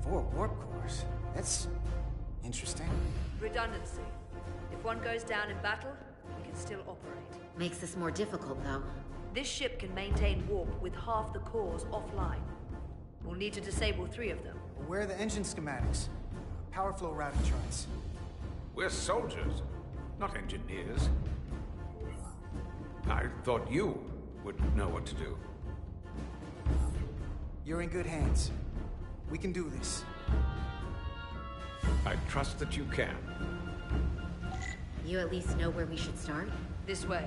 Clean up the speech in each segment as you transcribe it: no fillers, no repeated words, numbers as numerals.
4 warp cores. That's interesting. Redundancy. If one goes down in battle, we can still operate. Makes this more difficult, though. This ship can maintain warp with half the cores offline. We'll need to disable 3 of them. Where are the engine schematics? Power flow routing charts. We're soldiers, not engineers. I thought you would know what to do. You're in good hands. We can do this. I trust that you can. You at least know where we should start? This way.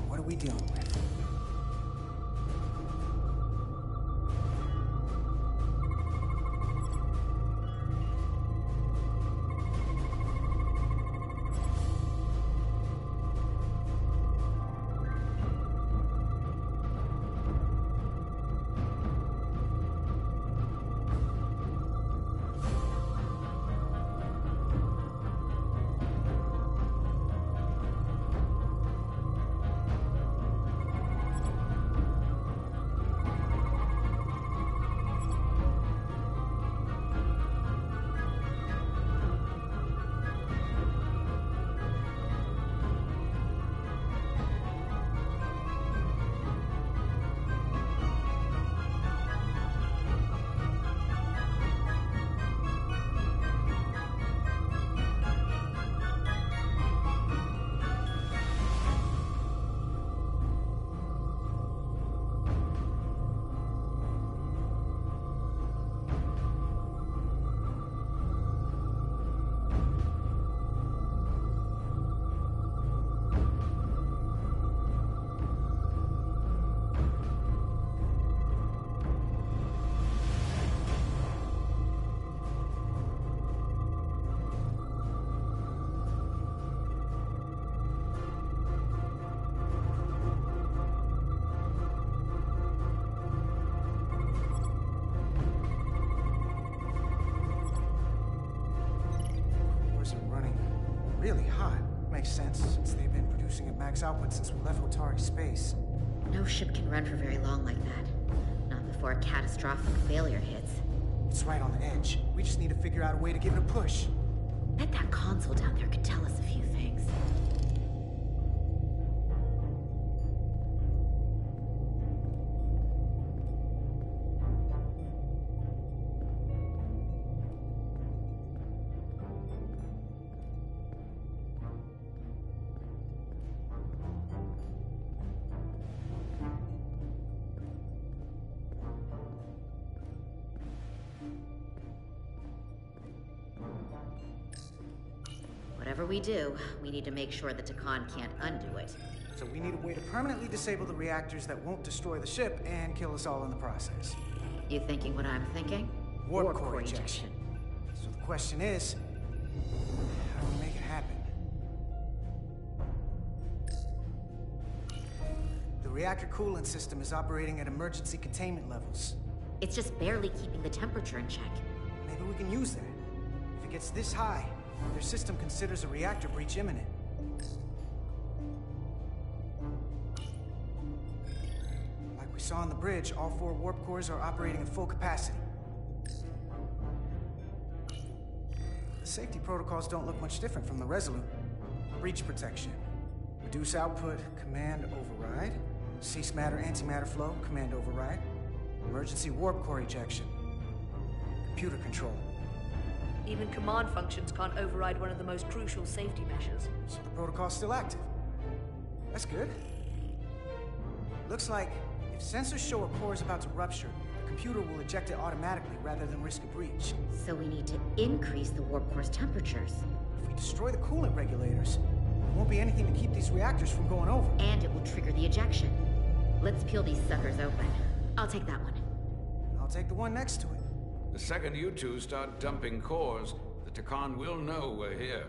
What are we dealing with? Really hot. Makes sense, since they've been producing at max output since we left Otari space. No ship can run for very long like that. Not before a catastrophic failure hits. It's right on the edge. We just need to figure out a way to give it a push. Bet that console down there could tell us a few things. Whatever we do, we need to make sure the Takan can't undo it. So we need a way to permanently disable the reactors that won't destroy the ship and kill us all in the process. You thinking what I'm thinking? Warp core ejection. So the question is, how do we make it happen? The reactor coolant system is operating at emergency containment levels. It's just barely keeping the temperature in check. Maybe we can use that. If it gets this high, their system considers a reactor breach imminent. Like we saw on the bridge, all 4 warp cores are operating at full capacity. The safety protocols don't look much different from the Resolute. Breach protection. Reduce output, command override. Cease matter, antimatter flow, command override. Emergency warp core ejection. Computer control. Even command functions can't override one of the most crucial safety measures. So the protocol's still active. That's good. Looks like if sensors show a core is about to rupture, the computer will eject it automatically rather than risk a breach. So we need to increase the warp core's temperatures. If we destroy the coolant regulators, there won't be anything to keep these reactors from going over. And it will trigger the ejection. Let's peel these suckers open. I'll take that one. I'll take the one next to it. The second you two start dumping cores, the Takan will know we're here.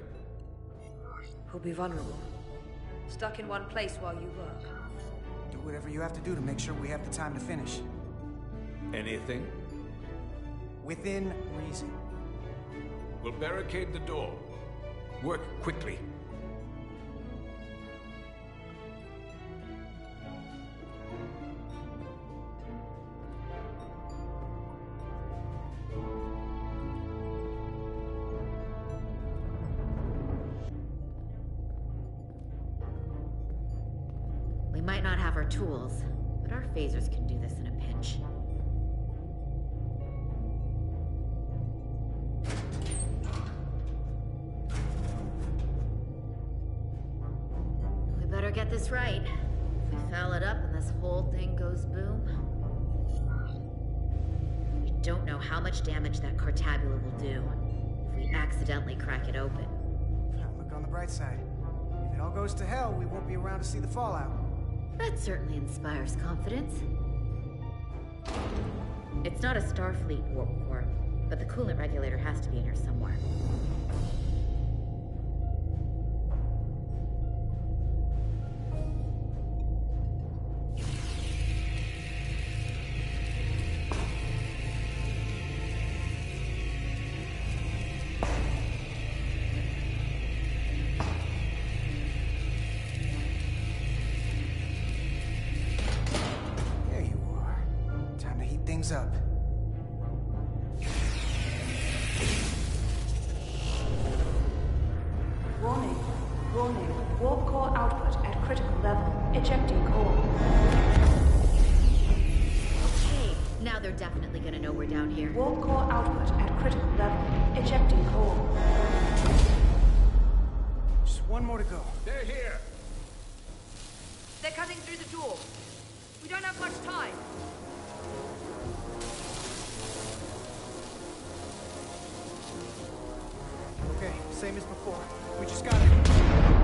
We'll be vulnerable. Stuck in one place while you work. Do whatever you have to do to make sure we have the time to finish. Anything? Within reason. We'll barricade the door. Work quickly. We might not have our tools, but our phasers can do this in a pinch. We better get this right. If we foul it up and this whole thing goes boom... We don't know how much damage that cartabula will do if we accidentally crack it open. Look on the bright side. If it all goes to hell, we won't be around to see the fallout. That certainly inspires confidence. It's not a Starfleet warp core, but the coolant regulator has to be in here somewhere. Things up. Warning. Warning. Warp core output at critical level. Ejecting core. Okay, now they're definitely gonna know we're down here. Warp core output at critical level. Ejecting core. Just one more to go. They're here! They're cutting through the door. We don't have much time. Okay, same as before. We just gotta...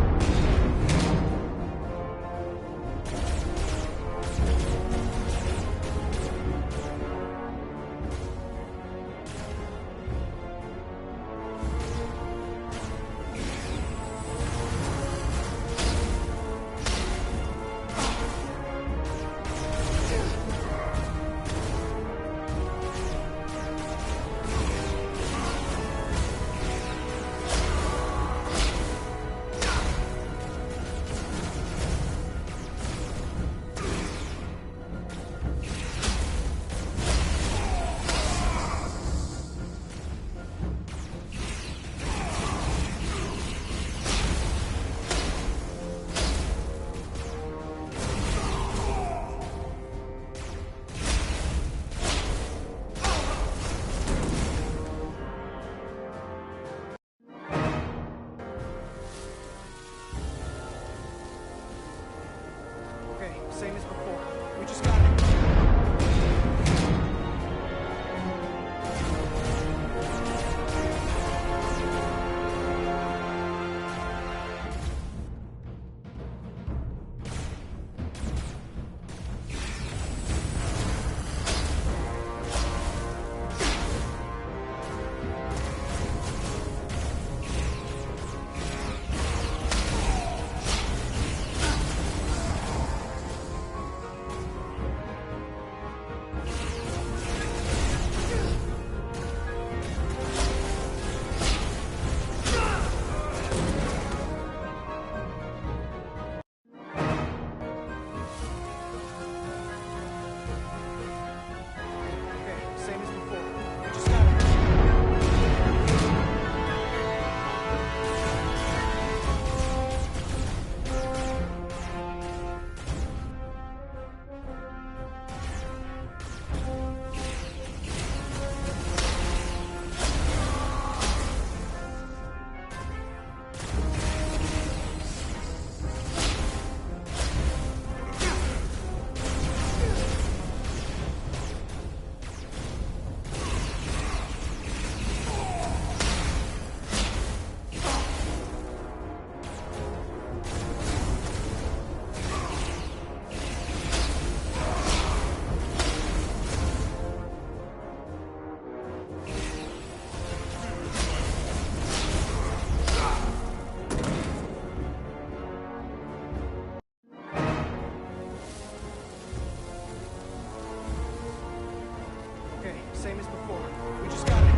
same as before. We just gotta...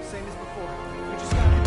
Same as before. We just got it.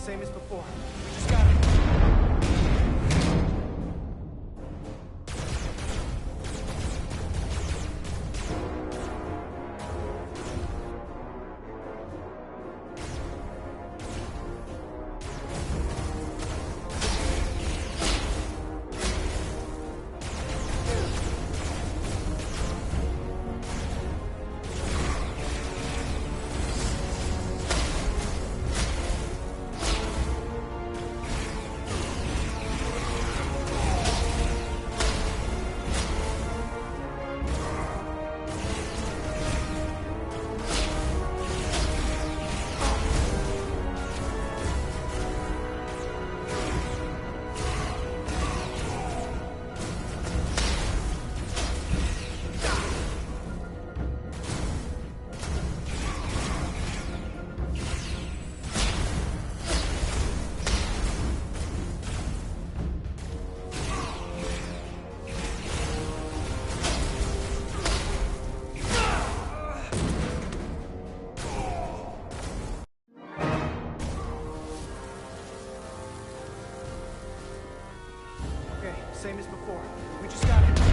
Same as before. We just got it. Same as before. We just got it.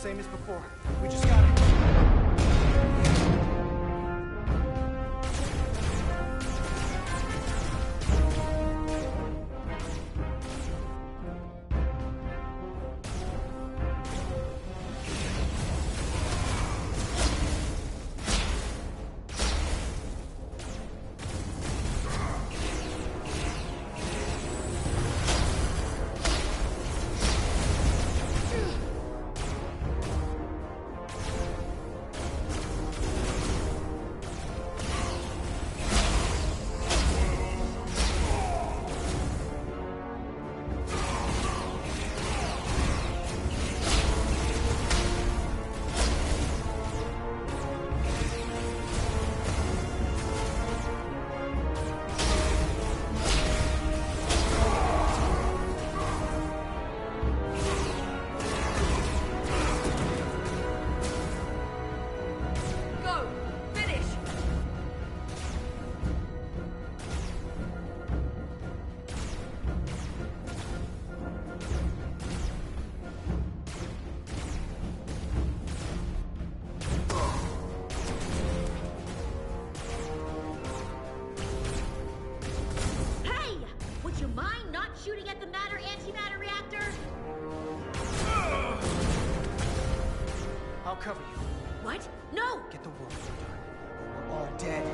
Same as before. We just gotta... Shooting at the matter-antimatter reactor? I'll cover you. What? No! Get the warp core done. We're all dead.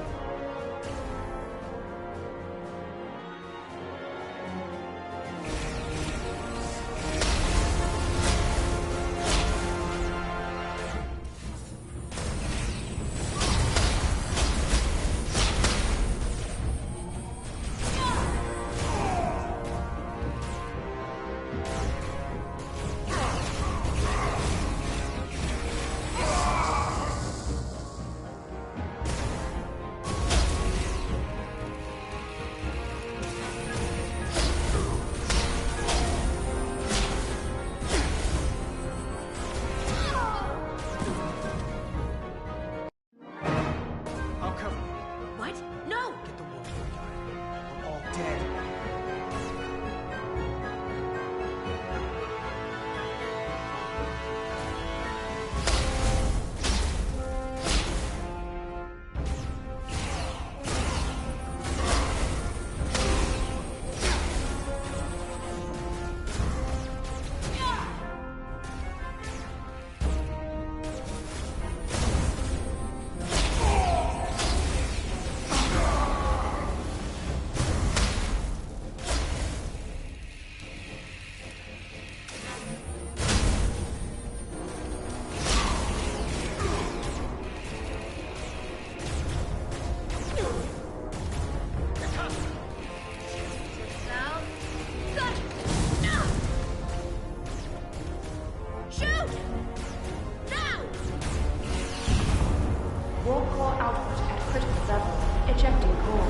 Ejecting core.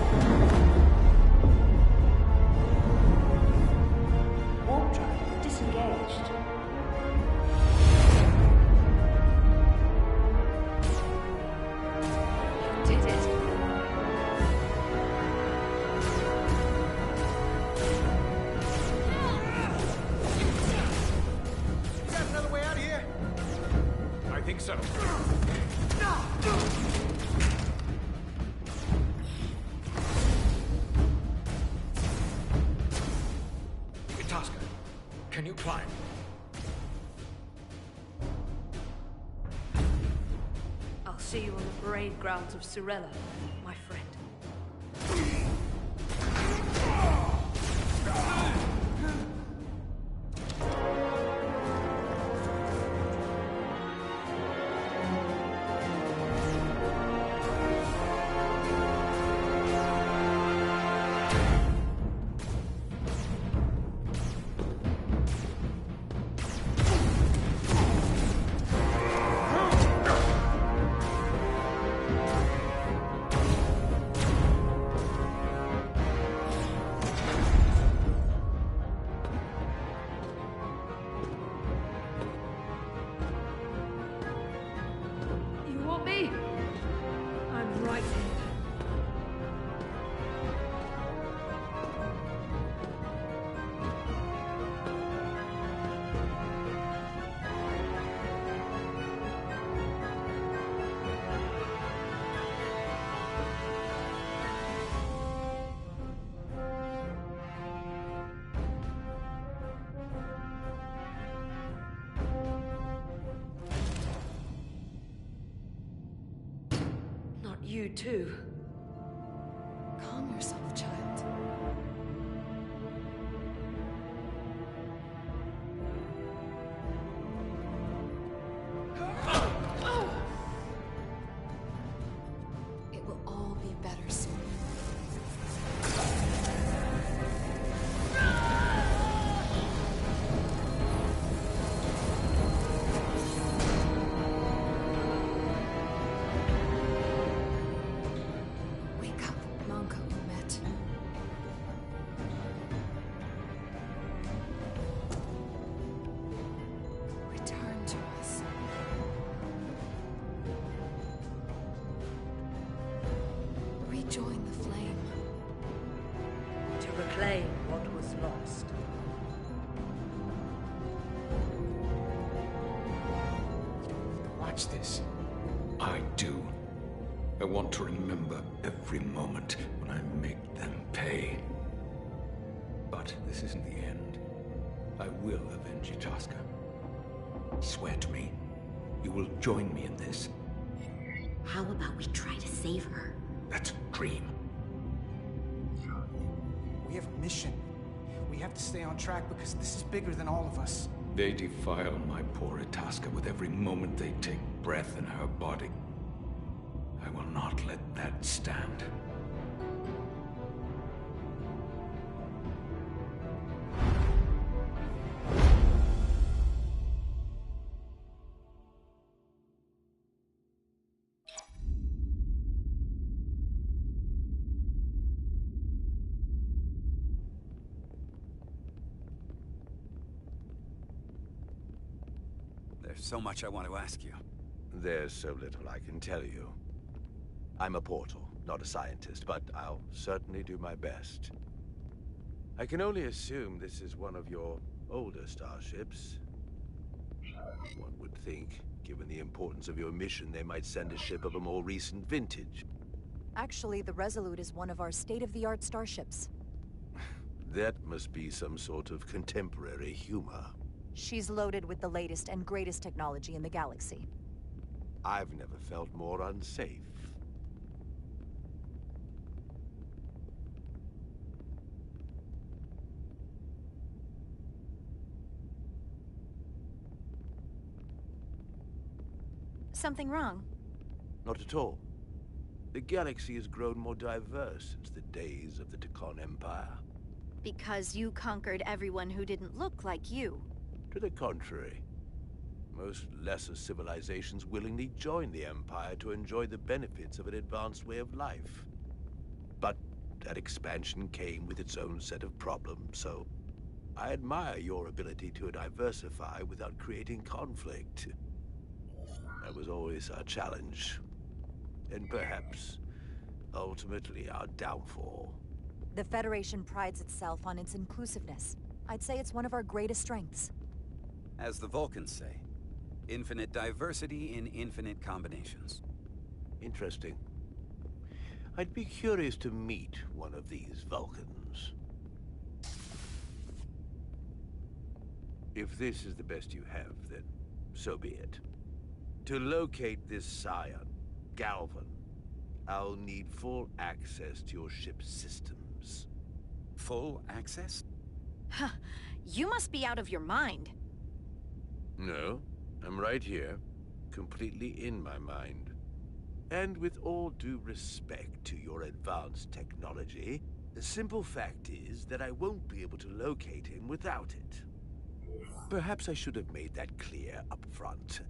Warp drive disengaged. You did it. You got another way out of here? I think so. Can you climb? I'll see you on the parade grounds of Cirella, my friend. You too. Calm yourself, child. It will all be better soon. Wake up, Monko Umet. Return to us. Rejoin the flame. To reclaim what was lost. Watch this. I do. I want to remember every moment when I make them pay. But this isn't the end. I will avenge Itasca. Swear to me, you will join me in this. How about we try to save her? That's a dream. We have a mission. We have to stay on track because this is bigger than all of us. They defile my poor Itasca with every moment they take breath in her body. I will not let that stand. There's so much I want to ask you. There's so little I can tell you. I'm a portal, not a scientist, but I'll certainly do my best. I can only assume this is one of your older starships. One would think, given the importance of your mission, they might send a ship of a more recent vintage. Actually, the Resolute is one of our state-of-the-art starships. That must be some sort of contemporary humor. She's loaded with the latest and greatest technology in the galaxy. I've never felt more unsafe. Something wrong? Not at all. The galaxy has grown more diverse since the days of the Tikhon Empire. Because you conquered everyone who didn't look like you. To the contrary. Most lesser civilizations willingly joined the Empire to enjoy the benefits of an advanced way of life. But that expansion came with its own set of problems, so I admire your ability to diversify without creating conflict. That was always our challenge. And perhaps, ultimately, our downfall. The Federation prides itself on its inclusiveness. I'd say it's one of our greatest strengths. As the Vulcans say, infinite diversity in infinite combinations. Interesting. I'd be curious to meet one of these Vulcans. If this is the best you have, then so be it. To locate this scion, Galvan, I'll need full access to your ship's systems. Full access? Huh. You must be out of your mind. No, I'm right here, completely in my mind. And with all due respect to your advanced technology, the simple fact is that I won't be able to locate him without it. Perhaps I should have made that clear up front.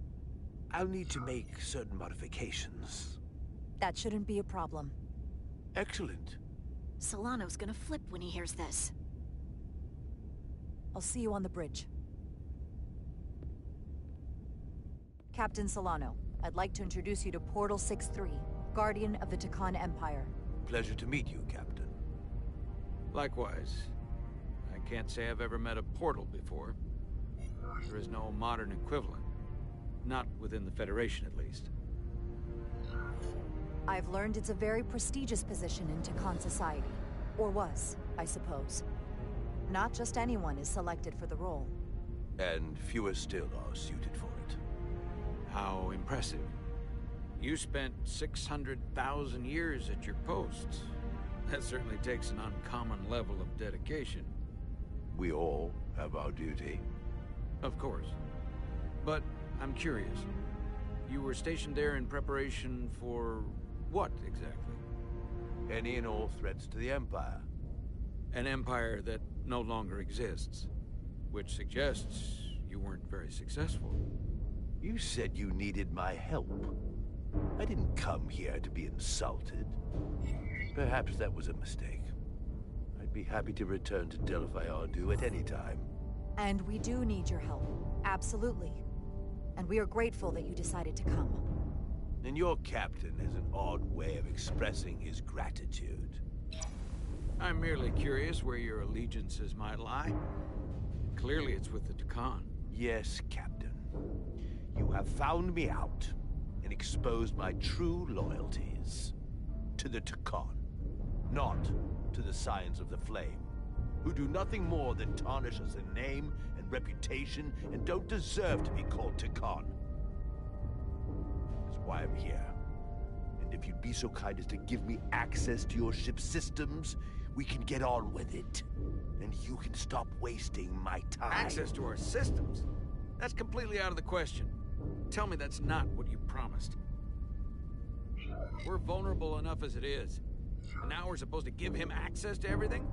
I'll need to make certain modifications. That shouldn't be a problem. Excellent. Solano's gonna flip when he hears this. I'll see you on the bridge. Captain Solano, I'd like to introduce you to Portal 6-3, Guardian of the Tikhon Empire. Pleasure to meet you, Captain. Likewise. I can't say I've ever met a portal before. There is no modern equivalent. Not within the Federation, at least. I've learned it's a very prestigious position in Tikhon society. Or was, I suppose. Not just anyone is selected for the role. And fewer still are suited for it. How impressive. You spent 600,000 years at your posts. That certainly takes an uncommon level of dedication. We all have our duty. Of course. But I'm curious. You were stationed there in preparation for what, exactly? Any and all threats to the Empire. An empire that no longer exists. Which suggests you weren't very successful. You said you needed my help. I didn't come here to be insulted. Perhaps that was a mistake. I'd be happy to return to Delphi Ardu at any time. And we do need your help. Absolutely. And we are grateful that you decided to come. And your captain has an odd way of expressing his gratitude. I'm merely curious where your allegiances might lie. Clearly it's with the Takan. Yes, Captain. You have found me out and exposed my true loyalties. To the Takan, not to the Scions of the Flame, who do nothing more than tarnish us in name and reputation and don't deserve to be called Takan. That's why I'm here. And if you'd be so kind as to give me access to your ship's systems, we can get on with it. And you can stop wasting my time. Access to our systems? That's completely out of the question. Tell me that's not what you promised. We're vulnerable enough as it is. And now we're supposed to give him access to everything?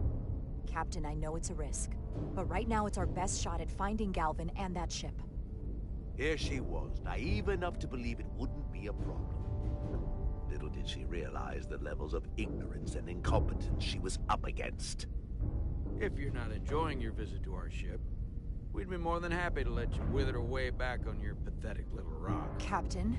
Captain, I know it's a risk. But right now it's our best shot at finding Galvin and that ship. Here she was, naive enough to believe it wouldn't be a problem. Little did she realize the levels of ignorance and incompetence she was up against. If you're not enjoying your visit to our ship, we'd be more than happy to let you wither away back on your pathetic little rock. Captain?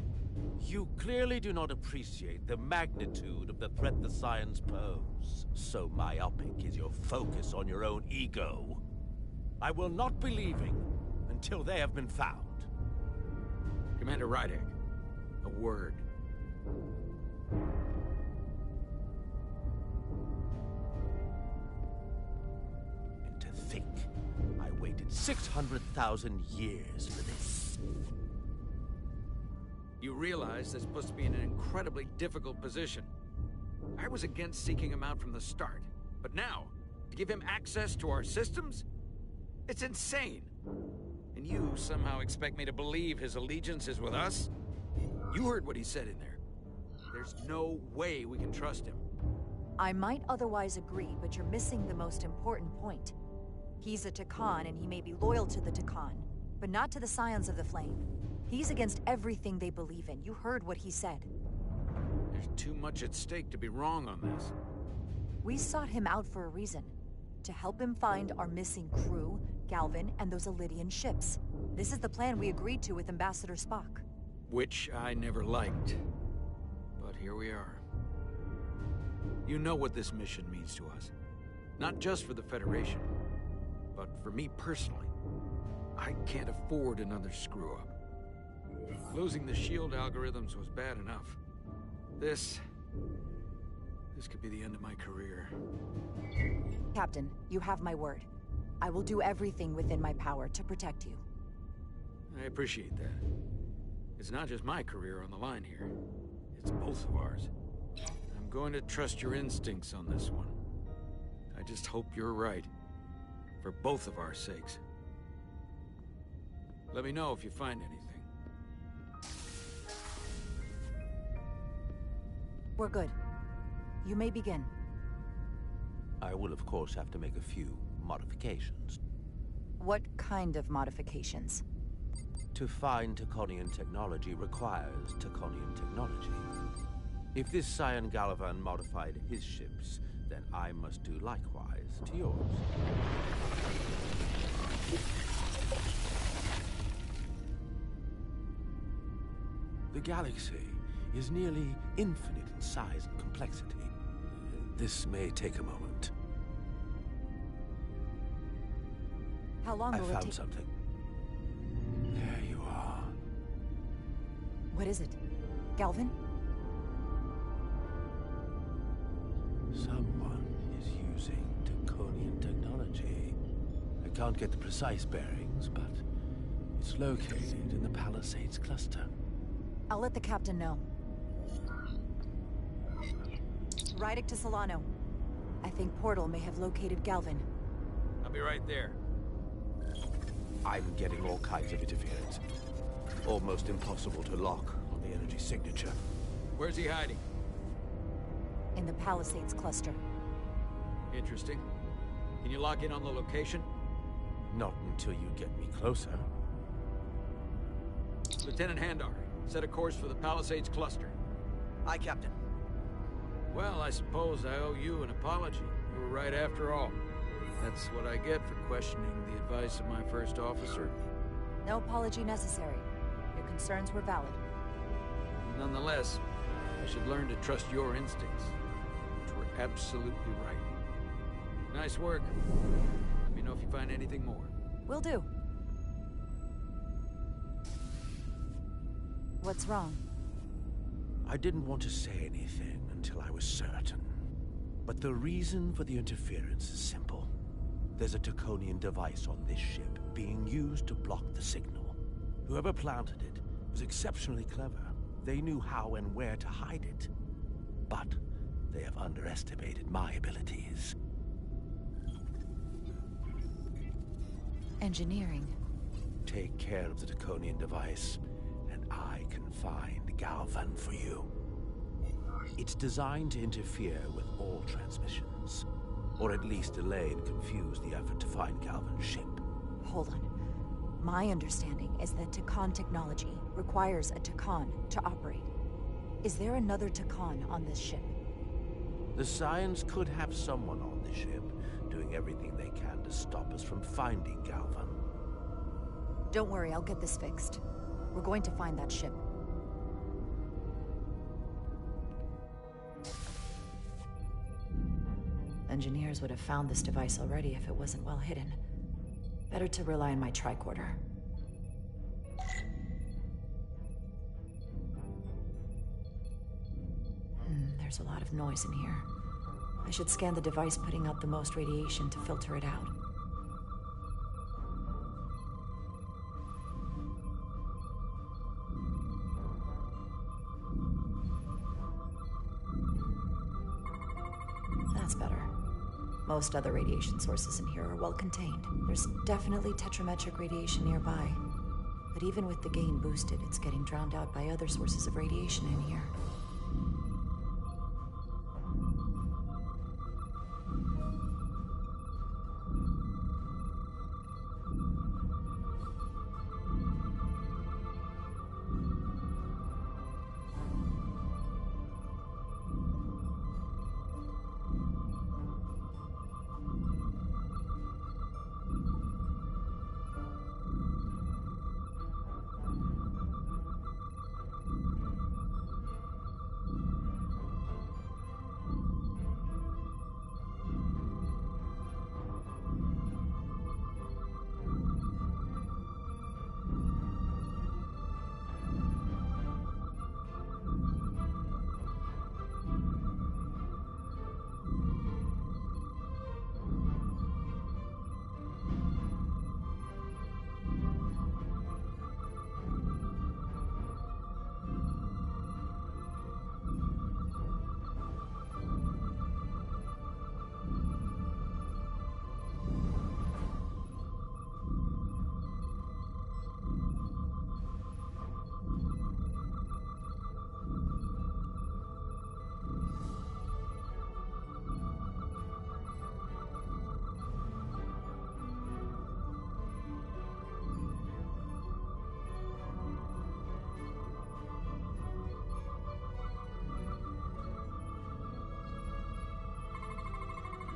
You clearly do not appreciate the magnitude of the threat the Scions pose. So myopic is your focus on your own ego. I will not be leaving until they have been found. Commander Rydek, a word. And to think, I waited 600,000 years for this. You realize this puts me in an incredibly difficult position. I was against seeking him out from the start, but now, to give him access to our systems? It's insane. And you somehow expect me to believe his allegiance is with us? You heard what he said in there. There's no way we can trust him. I might otherwise agree, but you're missing the most important point. He's a Takan, and he may be loyal to the Takan, but not to the Scions of the Flame. He's against everything they believe in. You heard what he said. There's too much at stake to be wrong on this. We sought him out for a reason. To help him find our missing crew, Galvin, and those Elydian ships. This is the plan we agreed to with Ambassador Spock. Which I never liked. But here we are. You know what this mission means to us. Not just for the Federation, but for me personally. I can't afford another screw-up. Losing the shield algorithms was bad enough. This could be the end of my career. Captain, you have my word. I will do everything within my power to protect you. I appreciate that. It's not just my career on the line here. It's both of ours. I'm going to trust your instincts on this one. I just hope you're right. For both of our sakes. Let me know if you find anything. We're good. You may begin. I will, of course, have to make a few modifications. What kind of modifications? To find Taconian technology requires Taconian technology. If this Scion Gallivan modified his ships, then I must do likewise to yours. The galaxy is nearly infinite in size and complexity. This may take a moment. How long will it take? I found something. There you are. What is it? Galvin? Someone is using Taconian technology. I can't get the precise bearings, but it's located in the Palisades cluster. I'll let the captain know. Rydick to Solano. I think Portal may have located Galvin. I'll be right there. I'm getting all kinds of interference. Almost impossible to lock on the energy signature. Where's he hiding? In the Palisades cluster. Interesting. Can you lock in on the location? Not until you get me closer. Lieutenant Handar, set a course for the Palisades cluster. Aye, Captain. Well, I suppose I owe you an apology. You were right after all. That's what I get for questioning the advice of my first officer. No apology necessary. Your concerns were valid. Nonetheless, I should learn to trust your instincts, which were absolutely right. Nice work. Let me know if you find anything more. Will do. What's wrong? I didn't want to say anything until I was certain. But the reason for the interference is simple. There's a Taconian device on this ship being used to block the signal. Whoever planted it was exceptionally clever. They knew how and where to hide it. But they have underestimated my abilities. Engineering. Take care of the Taconian device, and I can find Galvan for you. It's designed to interfere with all transmissions, or at least delay and confuse the effort to find Galvan's ship. Hold on. My understanding is that Takan technology requires a Takan to operate. Is there another Takan on this ship? The Scions could have someone on the ship, doing everything they can to stop us from finding Galvan. Don't worry, I'll get this fixed. We're going to find that ship. Engineers would have found this device already if it wasn't well hidden. Better to rely on my tricorder. There's a lot of noise in here. I should scan the device putting out the most radiation to filter it out. That's better. Most other radiation sources in here are well contained. There's definitely tetrametric radiation nearby. But even with the gain boosted, it's getting drowned out by other sources of radiation in here.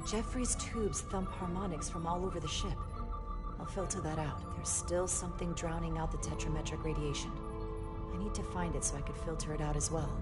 Jeffrey's tubes thump harmonics from all over the ship. I'll filter that out. There's still something drowning out the tetrametric radiation. I need to find it so I could filter it out as well.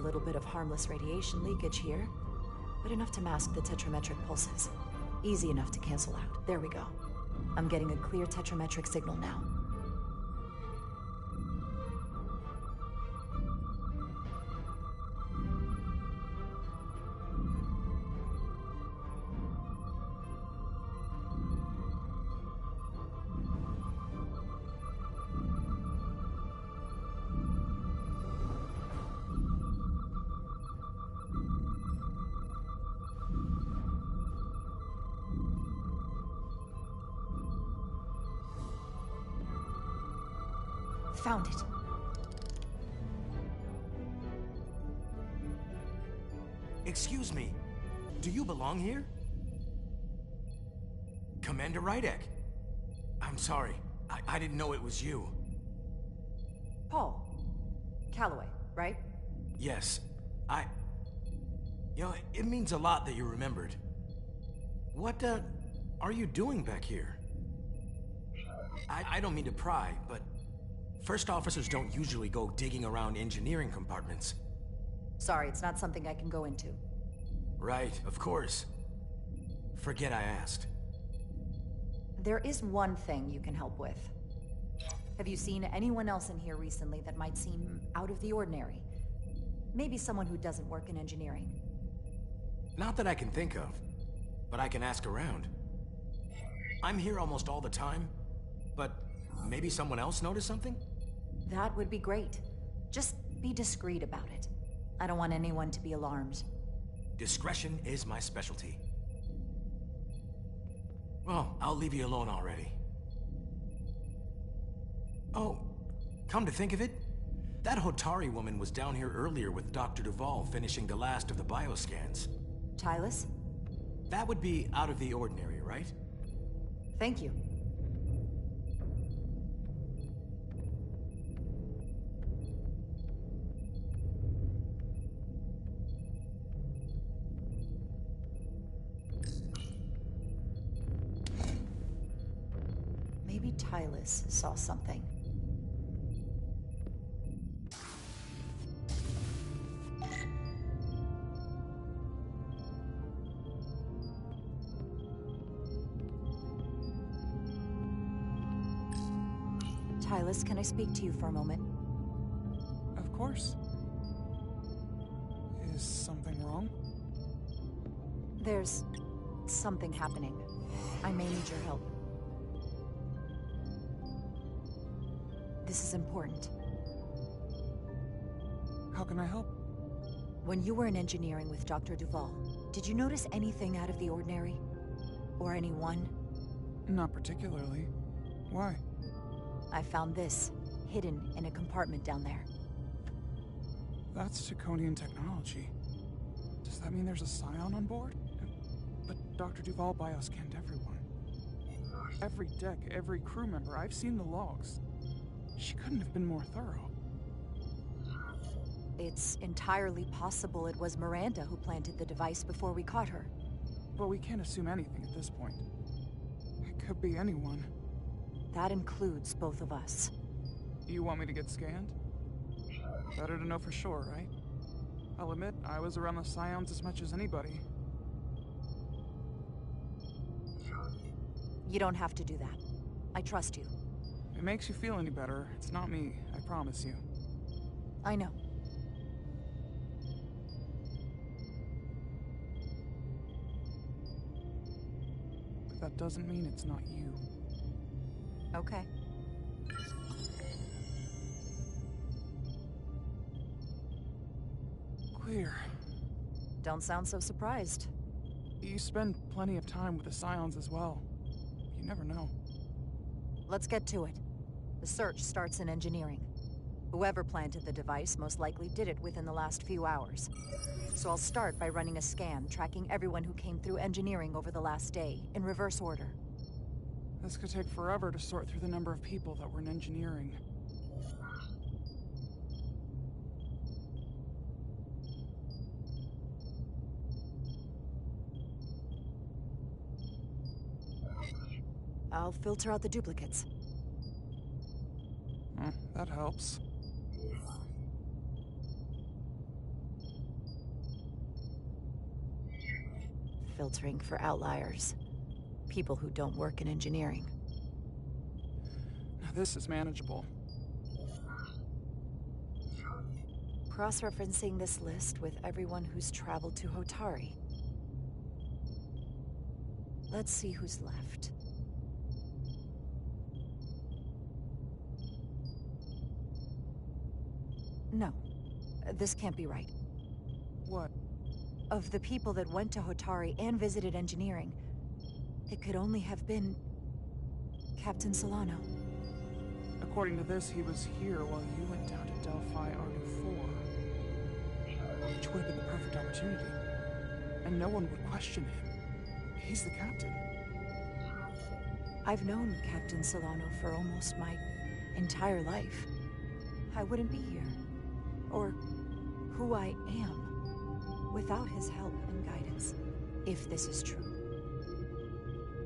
little bit of harmless radiation leakage here, but enough to mask the tetrametric pulses. Easy enough to cancel out. There we go. I'm getting a clear tetrametric signal now. Found it. Excuse me, do you belong here? Commander Rydek. I'm sorry, I didn't know it was you. Paul. Calloway, right? Yes, You know, it means a lot that you remembered. What, are you doing back here? I don't mean to pry, but first officers don't usually go digging around engineering compartments. Sorry, it's not something I can go into. Right, of course. Forget I asked. There is one thing you can help with. Have you seen anyone else in here recently that might seem out of the ordinary? Maybe someone who doesn't work in engineering. Not that I can think of, but I can ask around. I'm here almost all the time, but maybe someone else noticed something? That would be great. Just be discreet about it. I don't want anyone to be alarmed. Discretion is my specialty. Well, I'll leave you alone already. Oh, come to think of it, that Hotari woman was down here earlier with Dr. Duvall finishing the last of the bioscans. Tylus? That would be out of the ordinary, right? Thank you. Maybe Tylus saw something. Tylus, can I speak to you for a moment? Of course. Is something wrong? There's something happening. I may need your help. This is important. How can I help? When you were in engineering with Dr. Duvall, did you notice anything out of the ordinary? Or anyone? Not particularly. Why? I found this, hidden in a compartment down there. That's Taconian technology. Does that mean there's a Scion on board? But Dr. Duvall bioscanned everyone. Every deck, every crew member, I've seen the logs. She couldn't have been more thorough. It's entirely possible it was Miranda who planted the device before we caught her. But we can't assume anything at this point. It could be anyone. That includes both of us. You want me to get scanned? Better to know for sure, right? I'll admit, I was around the Scions as much as anybody. You don't have to do that. I trust you. If it makes you feel any better, it's not me, I promise you. I know. But that doesn't mean it's not you. Okay. Clear. Don't sound so surprised. You spend plenty of time with the Scions as well. You never know. Let's get to it. The search starts in engineering. Whoever planted the device most likely did it within the last few hours. So I'll start by running a scan, tracking everyone who came through engineering over the last day, in reverse order. This could take forever to sort through the number of people that were in engineering. I'll filter out the duplicates. That helps. filtering for outliers. People who don't work in engineering. Now this is manageable. Cross-referencing this list with everyone who's traveled to Hotari. Let's see who's left. No, this can't be right. What? Of the people that went to Hotari and visited engineering, it could only have been Captain Solano. According to this, he was here while you went down to Delphi RD4. Which would have been the perfect opportunity. And no one would question him. He's the captain. I've known Captain Solano for almost my entire life. I wouldn't be here, or who I am, without his help and guidance, if this is true.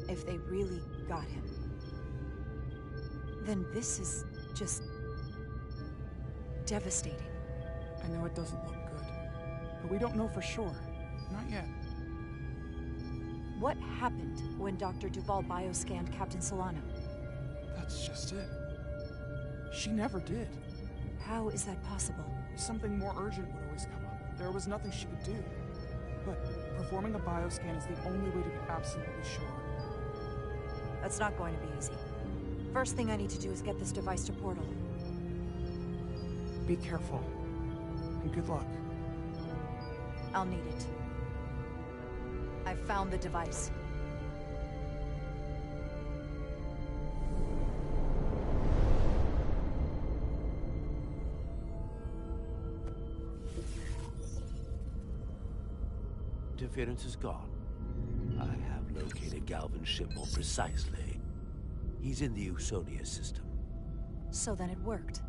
If they really got him. Then this is just devastating. I know it doesn't look good, but we don't know for sure. Not yet. What happened when Dr. Duval bioscanned Captain Solano? That's just it. She never did. How is that possible? Something more urgent would always come up. There was nothing she could do. But performing a bioscan is the only way to be absolutely sure. That's not going to be easy. First thing I need to do is get this device to Portal. Be careful. And good luck. I'll need it. I've found the device. Interference is gone. I have located Galvin's ship more precisely. He's in the Usonia system. So then it worked.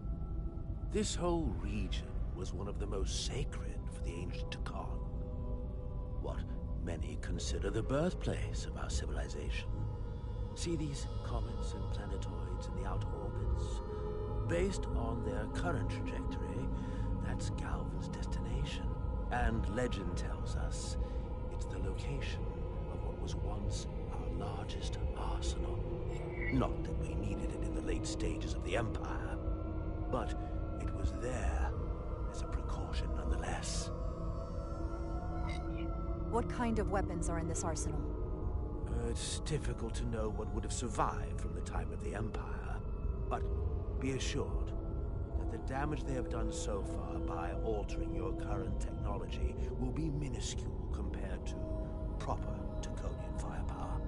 This whole region was one of the most sacred for the ancient Takan. What many consider the birthplace of our civilization. See these comets and planetoids in the outer orbits? Based on their current trajectory, that's Galvin's destination. And legend tells us it's the location of what was once our largest arsenal. Not that we needed it in the late stages of the Empire, but it was there as a precaution nonetheless. What kind of weapons are in this arsenal? It's difficult to know what would have survived from the time of the Empire, but be assured that the damage they have done so far by altering your current technology will be minuscule compared to proper Taconian firepower.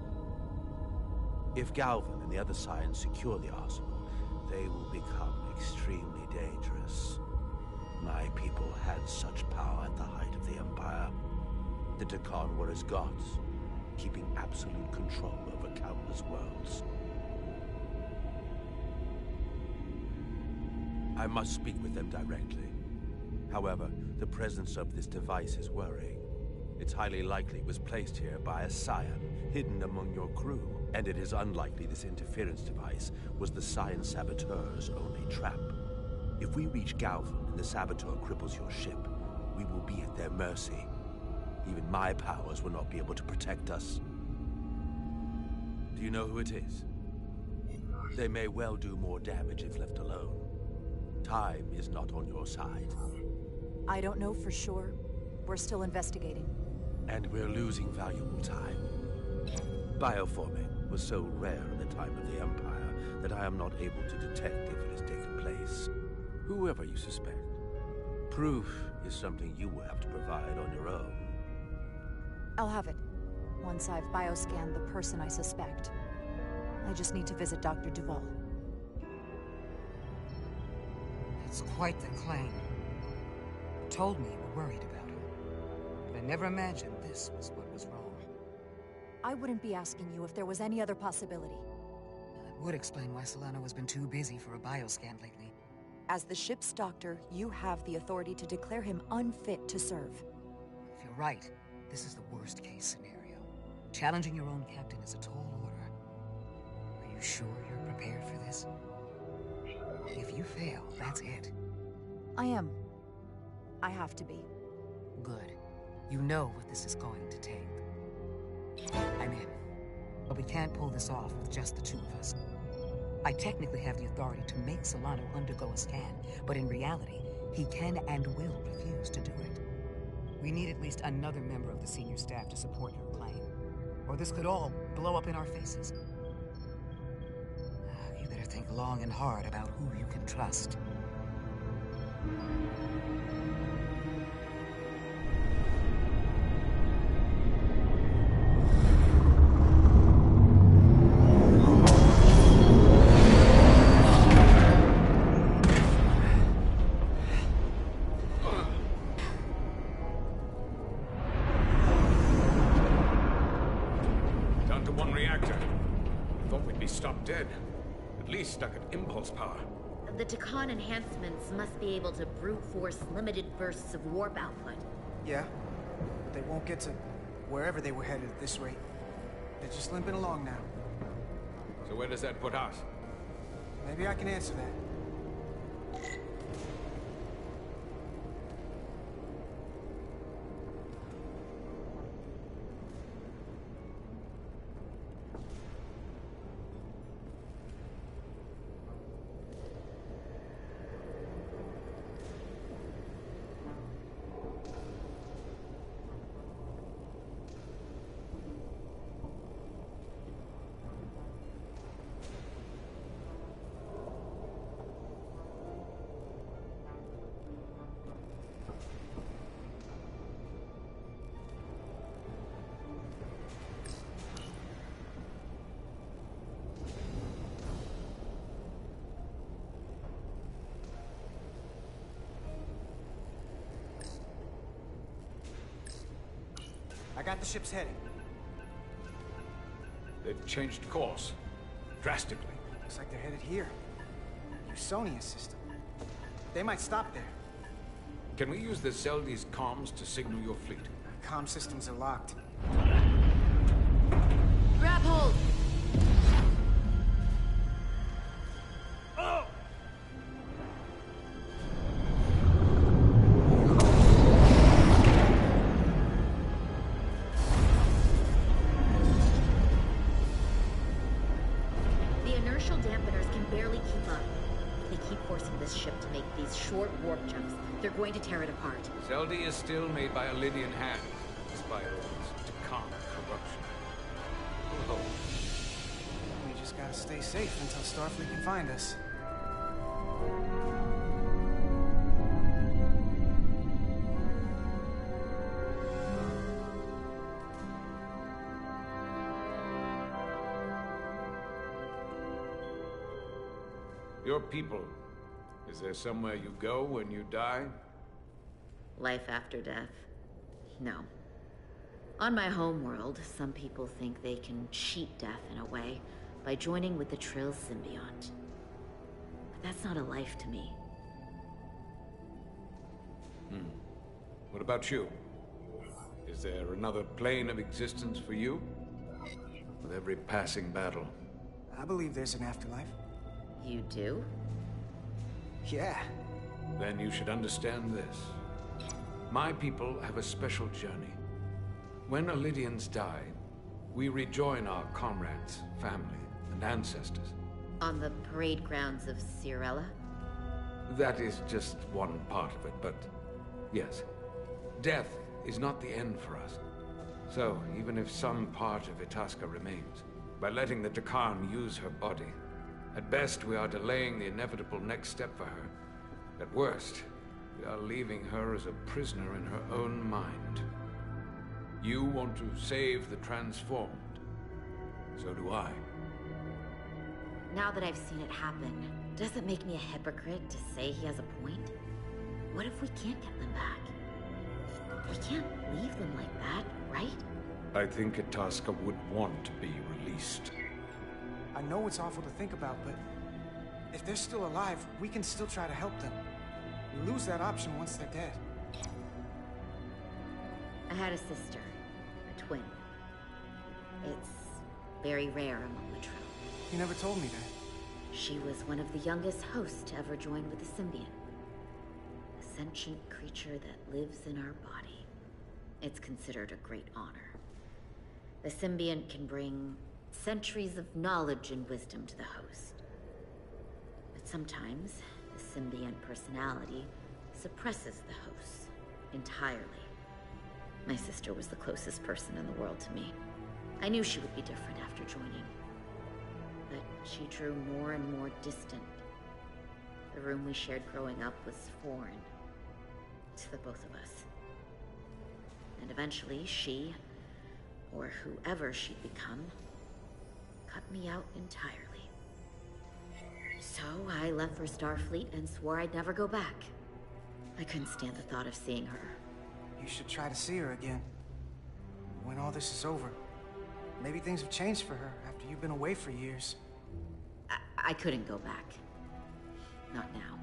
If Galvin and the other Scions secure the arsenal, they will become extremely dangerous. My people had such power at the height of the Empire. The Takan were as gods, keeping absolute control over countless worlds. I must speak with them directly. However, the presence of this device is worrying. It's highly likely it was placed here by a Scion, hidden among your crew. And it is unlikely this interference device was the Scion Saboteur's only trap. If we reach Galvin and the Saboteur cripples your ship, we will be at their mercy. Even my powers will not be able to protect us. Do you know who it is? They may well do more damage if left alone. Time is not on your side. I don't know for sure. We're still investigating. And we're losing valuable time. Bioforming was so rare in the time of the Empire that I am not able to detect if it has taken place. Whoever you suspect, proof is something you will have to provide on your own. I'll have it, once I've bioscanned the person I suspect. I just need to visit Dr. Duval. It's quite the claim. You told me you were worried about him, but I never imagined this was what was wrong. I wouldn't be asking you if there was any other possibility. That would explain why Solano has been too busy for a bioscan lately. As the ship's doctor, you have the authority to declare him unfit to serve. If you're right, this is the worst-case scenario. Challenging your own captain is a tall order. Are you sure you're prepared for this? If you fail, that's it. I am. I have to be. Good. You know what this is going to take. I'm in. But we can't pull this off with just the two of us. I technically have the authority to make Solano undergo a scan, but in reality, he can and will refuse to do it. We need at least another member of the senior staff to support your claim, or this could all blow up in our faces. You better think long and hard about who you can trust. Down to one reactor. Thought we'd be stopped dead. At least stuck at impulse power. The Takan enhancements must be able to brute force limited bursts of warp output. Yeah, but they won't get to wherever they were headed at this rate. They're just limping along now. So where does that put us? Maybe I can answer that. I got the ship's heading. They've changed course. Drastically. Looks like they're headed here. Usonia system. They might stop there. Can we use the Zeldi's comms to signal your fleet? Comm systems are locked. Grab hold! Oh! The inertial dampeners can barely keep up. If they keep forcing this ship to make these short warp jumps, they're going to tear it apart. Zeldi is still made by a Lydian hand, despite all this Takan corruption. Oh. We just gotta stay safe until Starfleet can find us. Your people. Is there somewhere you go when you die? Life after death? No. On my homeworld, some people think they can cheat death in a way by joining with the Trill symbiont. But that's not a life to me. What about you? Is there another plane of existence for you? With every passing battle. I believe there's an afterlife. You do? Yeah. Then you should understand this. My people have a special journey. When Lydians die, we rejoin our comrades, family, and ancestors. On the parade grounds of Cirella? That is just one part of it, but yes. Death is not the end for us. So, even if some part of Itasca remains, by letting the Takan use her body, at best we are delaying the inevitable next step for her. At worst, we are leaving her as a prisoner in her own mind. You want to save the transformed. So do I. Now that I've seen it happen, does it make me a hypocrite to say he has a point? What if we can't get them back? We can't leave them like that, right? I think Itasca would want to be released. I know it's awful to think about, but if they're still alive, we can still try to help them. We lose that option once they're dead. I had a sister, a twin. It's very rare among the Trill. You never told me that. She was one of the youngest hosts to ever join with the symbiont. A sentient creature that lives in our body. It's considered a great honor. The symbiont can bring centuries of knowledge and wisdom to the host. But sometimes, the symbiont personality suppresses the host entirely. My sister was the closest person in the world to me. I knew she would be different after joining. But she drew more and more distant. The room we shared growing up was foreign to the both of us. And eventually she, or whoever she'd become, cut me out entirely. So I left for Starfleet and swore I'd never go back. I couldn't stand the thought of seeing her. You should try to see her again. When all this is over. Maybe things have changed for her after you've been away for years. I couldn't go back. Not now.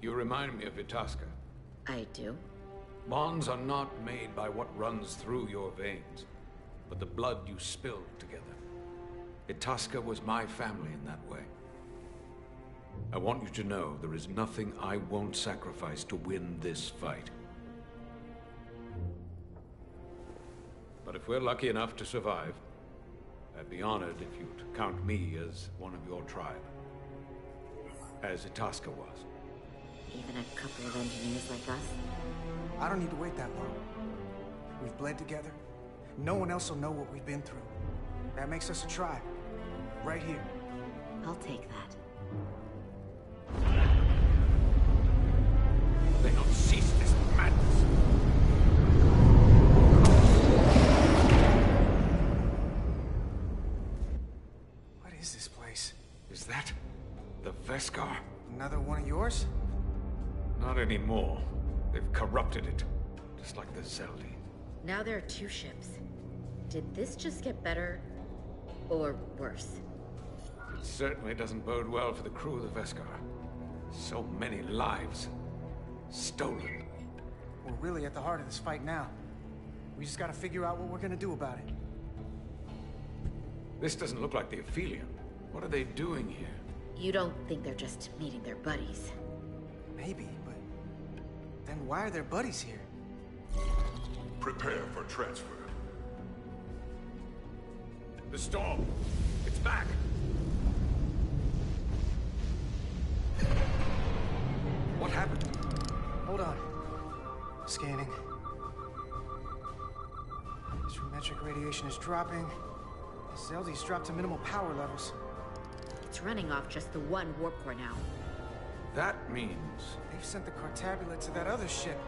You remind me of Itasca. I do? Bonds are not made by what runs through your veins, but the blood you spilled together. Itasca was my family in that way. I want you to know there is nothing I won't sacrifice to win this fight. But if we're lucky enough to survive, I'd be honored if you'd count me as one of your tribe. As Itasca was. Even a couple of engineers like us? I don't need to wait that long. We've bled together. No one else will know what we've been through. That makes us a tribe. Right here. I'll take that. They don't cease this madness. What is this place? Is that the Veskar? Another one of yours? Not anymore. They've corrupted it, just like the Zeldi. Now there are 2 ships. Did this just get better, or worse? It certainly doesn't bode well for the crew of the Veskar. So many lives stolen. We're really at the heart of this fight now. We just gotta figure out what we're gonna do about it. This doesn't look like the Aphelion. What are they doing here? You don't think they're just meeting their buddies? Maybe, but then why are their buddies here? Prepare for transfer. The storm! It's back! What happened? Hold on. Scanning. Astrometric radiation is dropping. Zeldi's dropped to minimal power levels. It's running off just the one warp core now. That means... They've sent the Cartabula to that other ship.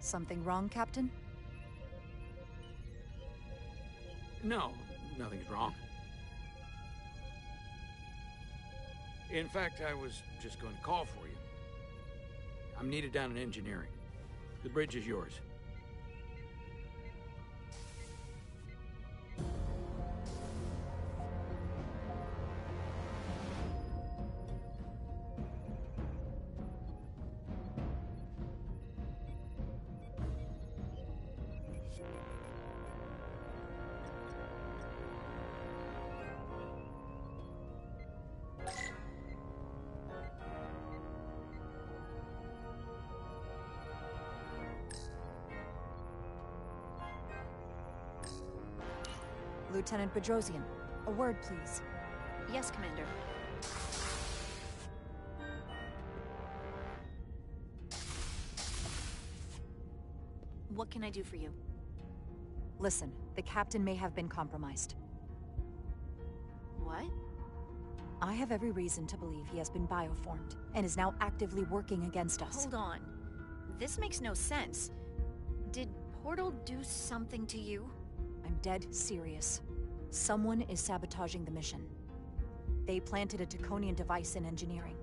Something wrong, Captain? No, nothing's wrong. In fact, I was just going to call for you. I'm needed down in engineering. The bridge is yours. Lieutenant Bedrosian, a word, please. Yes, Commander. What can I do for you? Listen, the captain may have been compromised. What? I have every reason to believe he has been bioformed, and is now actively working against us. Hold on. This makes no sense. Did Portal do something to you? I'm dead serious. Someone is sabotaging the mission. They planted a Taconian device in engineering.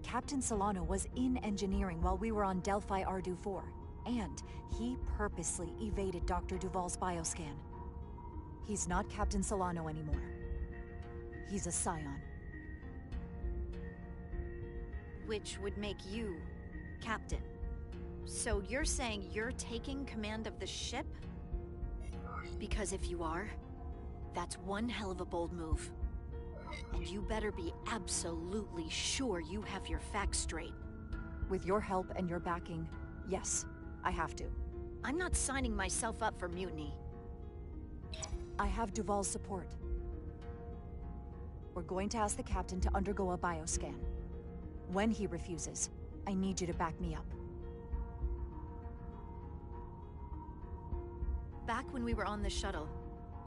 Captain Solano was in engineering while we were on Delphi Ardu-4, and he purposely evaded Dr. Duval's bioscan. He's not Captain Solano anymore. He's a Scion. which would make you captain. So you're saying you're taking command of the ship? Because if you are, that's one hell of a bold move. And you better be absolutely sure you have your facts straight. With your help and your backing, yes, I have to. I'm not signing myself up for mutiny. I have Duval's support. We're going to ask the captain to undergo a bioscan. When he refuses, I need you to back me up. Back when we were on the shuttle,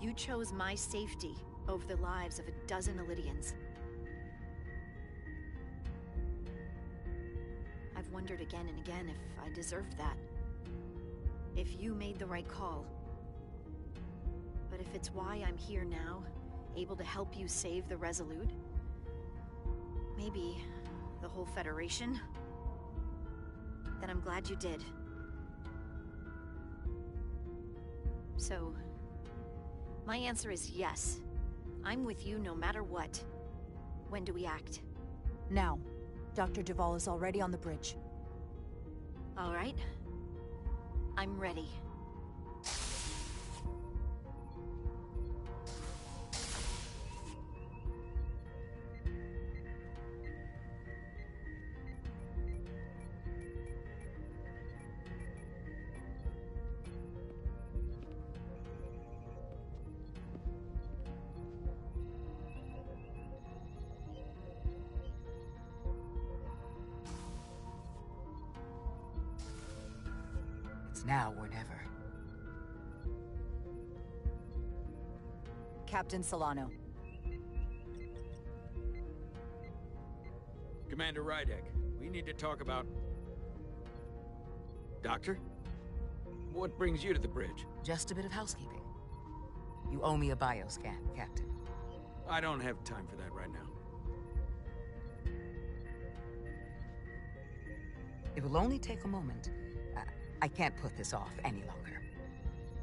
you chose my safety over the lives of a dozen Illydians. I've wondered again and again if I deserved that. If you made the right call. But if it's why I'm here now, able to help you save the Resolute, maybe the whole Federation, then I'm glad you did. So, my answer is yes. I'm with you no matter what. When do we act? Now. Dr. Duval is already on the bridge. All right. I'm ready. It's now or never. Captain Solano. Commander Rydek, we need to talk about... Doctor? What brings you to the bridge? Just a bit of housekeeping. You owe me a bioscan, Captain. I don't have time for that right now. It will only take a moment. I can't put this off any longer.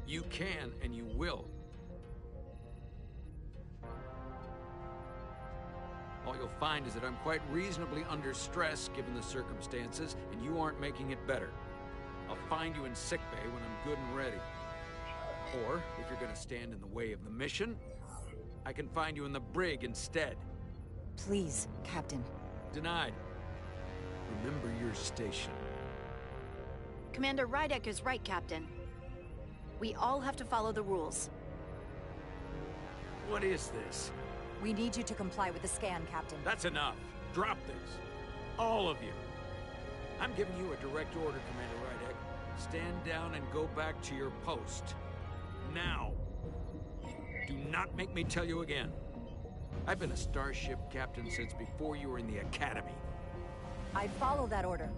You can, and you will. All you'll find is that I'm quite reasonably under stress given the circumstances, and you aren't making it better. I'll find you in sickbay when I'm good and ready. Or, if you're gonna stand in the way of the mission, I can find you in the brig instead. Please, Captain. Denied. Remember your station. Commander Rydek is right, Captain. We all have to follow the rules. What is this? We need you to comply with the scan, Captain. That's enough. Drop this. All of you. I'm giving you a direct order, Commander Rydek. Stand down and go back to your post. Now. Do not make me tell you again. I've been a starship captain since before you were in the Academy. I'd follow that order.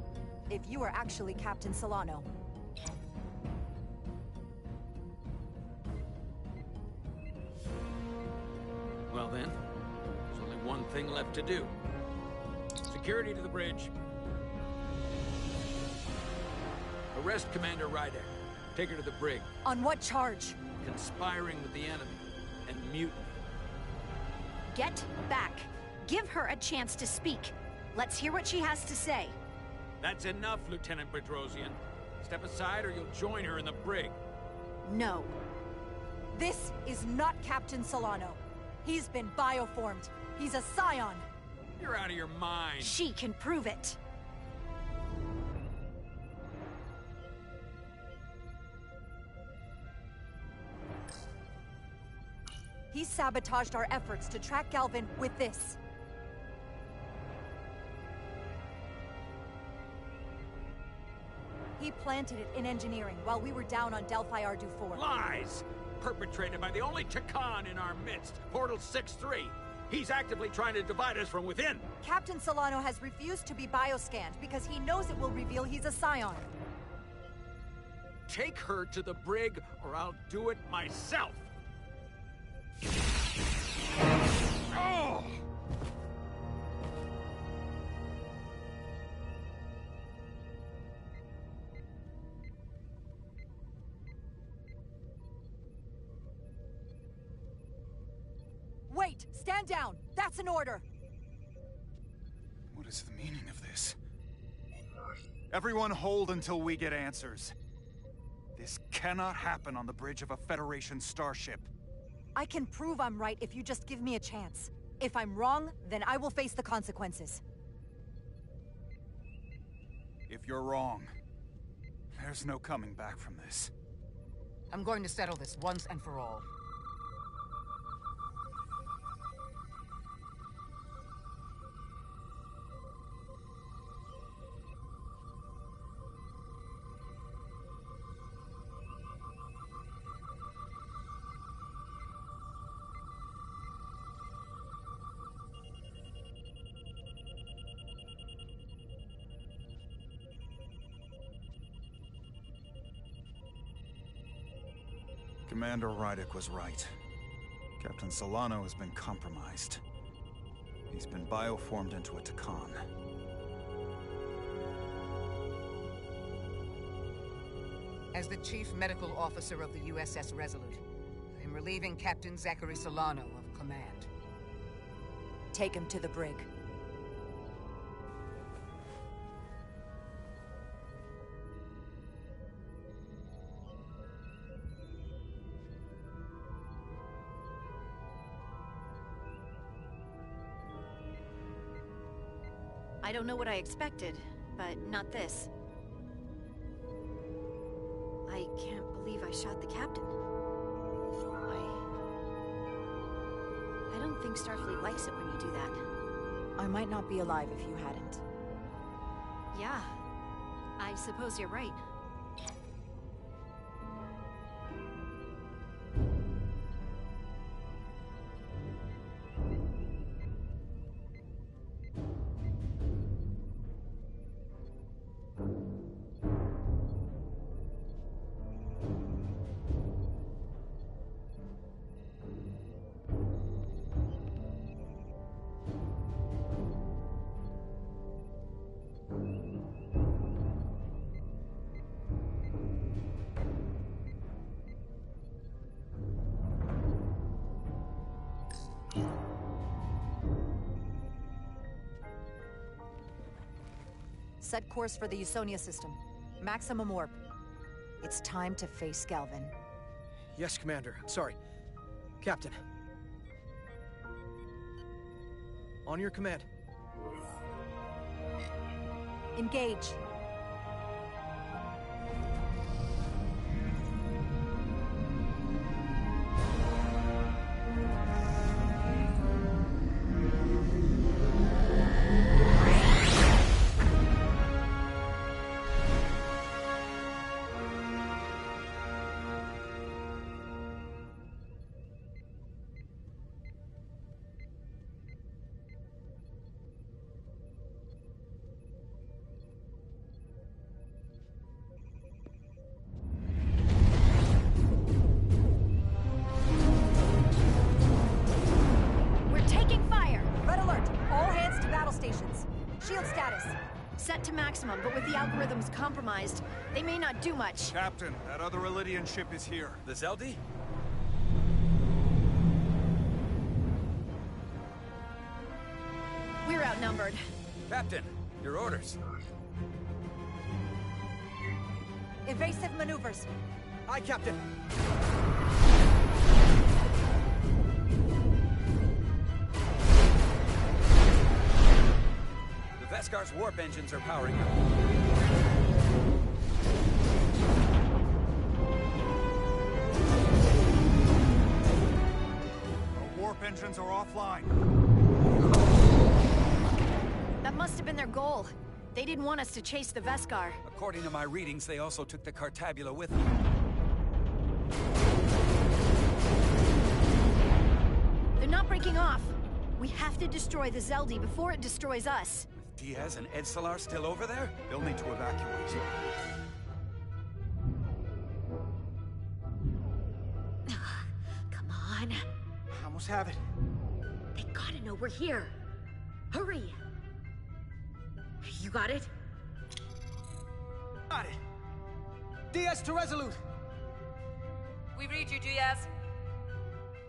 If you were actually Captain Solano. Well then, there's only one thing left to do. Security to the bridge. Arrest Commander Rydek. Take her to the brig. On what charge? Conspiring with the enemy and mutiny. Get back. Give her a chance to speak. Let's hear what she has to say. That's enough, Lieutenant Bedrosian. Step aside or you'll join her in the brig. No. This is not Captain Solano. He's been bioformed. He's a scion. You're out of your mind. She can prove it. He sabotaged our efforts to track Galvin with this. He planted it in engineering while we were down on Delphi Ardu 4. Lies! Perpetrated by the only Takan in our midst, Portal 6-3. He's actively trying to divide us from within. Captain Solano has refused to be bioscanned because he knows it will reveal he's a scion. Take her to the brig or I'll do it myself. Oh! Wait! Stand down! That's an order! What is the meaning of this? Everyone hold until we get answers. This cannot happen on the bridge of a Federation starship. I can prove I'm right if you just give me a chance. If I'm wrong, then I will face the consequences. If you're wrong, there's no coming back from this. I'm going to settle this once and for all. Commander Rydick was right. Captain Solano has been compromised. He's been bioformed into a Takan. As the Chief Medical Officer of the USS Resolute, I'm relieving Captain Zachary Solano of command. Take him to the brig. I don't know what I expected, but not this. I can't believe I shot the captain. I don't think Starfleet likes it when you do that. I might not be alive if you hadn't. Yeah, I suppose you're right. Set course for the Usonia system. Maximum warp. It's time to face Galvin. Yes, Commander. Sorry. Captain. On your command. Engage. But with the algorithms compromised, they may not do much. Captain, that other Elydian ship is here. The Zeldi? We're outnumbered. Captain, your orders. Evasive maneuvers. Aye, Captain. Veskar's warp engines are powering up. Our warp engines are offline. That must have been their goal. They didn't want us to chase the Veskar. According to my readings, they also took the Cartabula with them. They're not breaking off. We have to destroy the Zeldi before it destroys us. Diaz and Edsalar still over there? They'll need to evacuate. Come on. I almost have it. They gotta know we're here. Hurry! You got it? Got it. Diaz to Resolute. We read you, Diaz.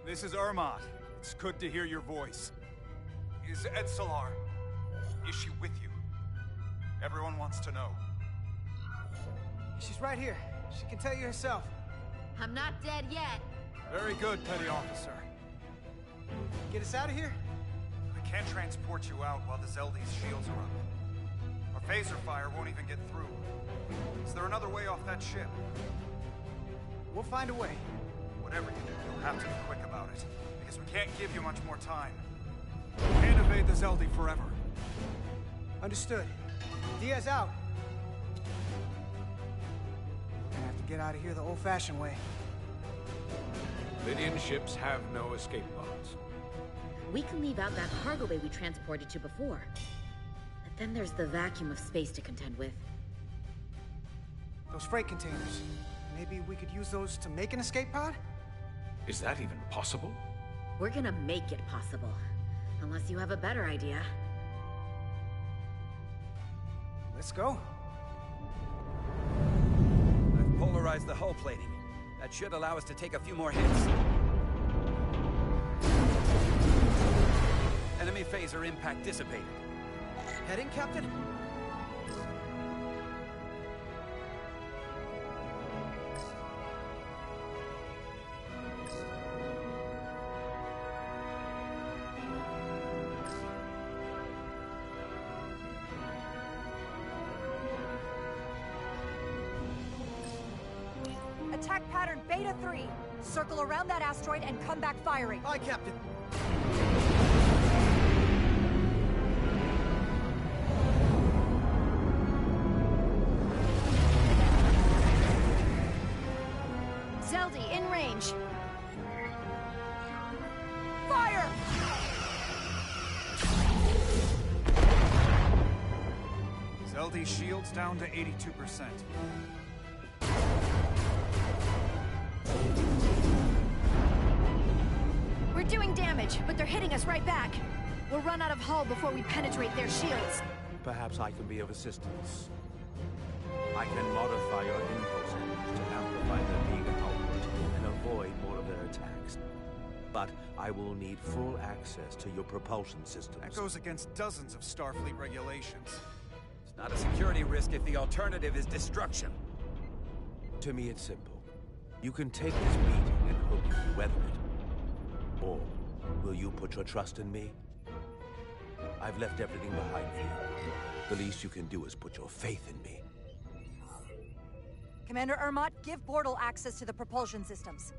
This is Ermot. It's good to hear your voice. Is Edsalar? Is she with you? Everyone wants to know. She's right here. She can tell you herself. I'm not dead yet. Very good, Petty Officer. Get us out of here? I can't transport you out while the Zeldy's shields are up. Our phaser fire won't even get through. Is there another way off that ship? We'll find a way. Whatever you do, you'll have to be quick about it. Because we can't give you much more time. We can't evade the Zeldy forever. Understood. Diaz out. We're gonna have to get out of here the old-fashioned way. Lydian ships have no escape pods. We can leave out that cargo bay we transported to before. But then there's the vacuum of space to contend with. Those freight containers. Maybe we could use those to make an escape pod? Is that even possible? We're gonna make it possible. Unless you have a better idea. Let's go. I've polarized the hull plating. That should allow us to take a few more hits. Enemy phaser impact dissipated. Heading, Captain? Attack pattern Beta 3. Circle around that asteroid and come back firing. Aye, Captain. Zeldy, in range. Fire! Zeldy's shields down to 82%. We're doing damage, but they're hitting us right back. We'll run out of hull before we penetrate their shields. Perhaps I can be of assistance. I can modify your impulse engines to amplify their big output and avoid more of their attacks. But I will need full access to your propulsion systems. That goes against dozens of Starfleet regulations. It's not a security risk if the alternative is destruction. To me, it's simple. You can take this beating and hope you can weather it. Or will you put your trust in me? I've left everything behind for you. The least you can do is put your faith in me. Commander Ermot, give Bortle access to the propulsion systems.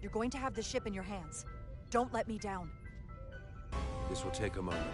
You're going to have the ship in your hands. Don't let me down. This will take a moment.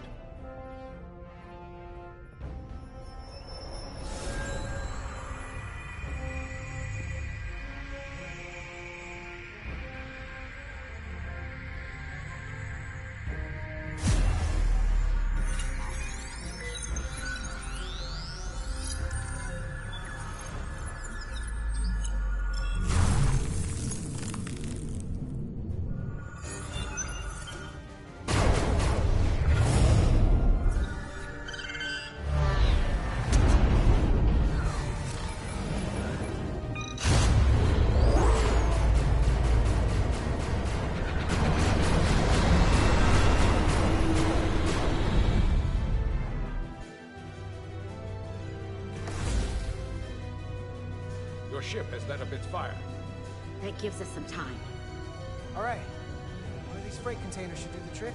Your ship has let up its fire. That gives us some time. All right. One of these freight containers should do the trick.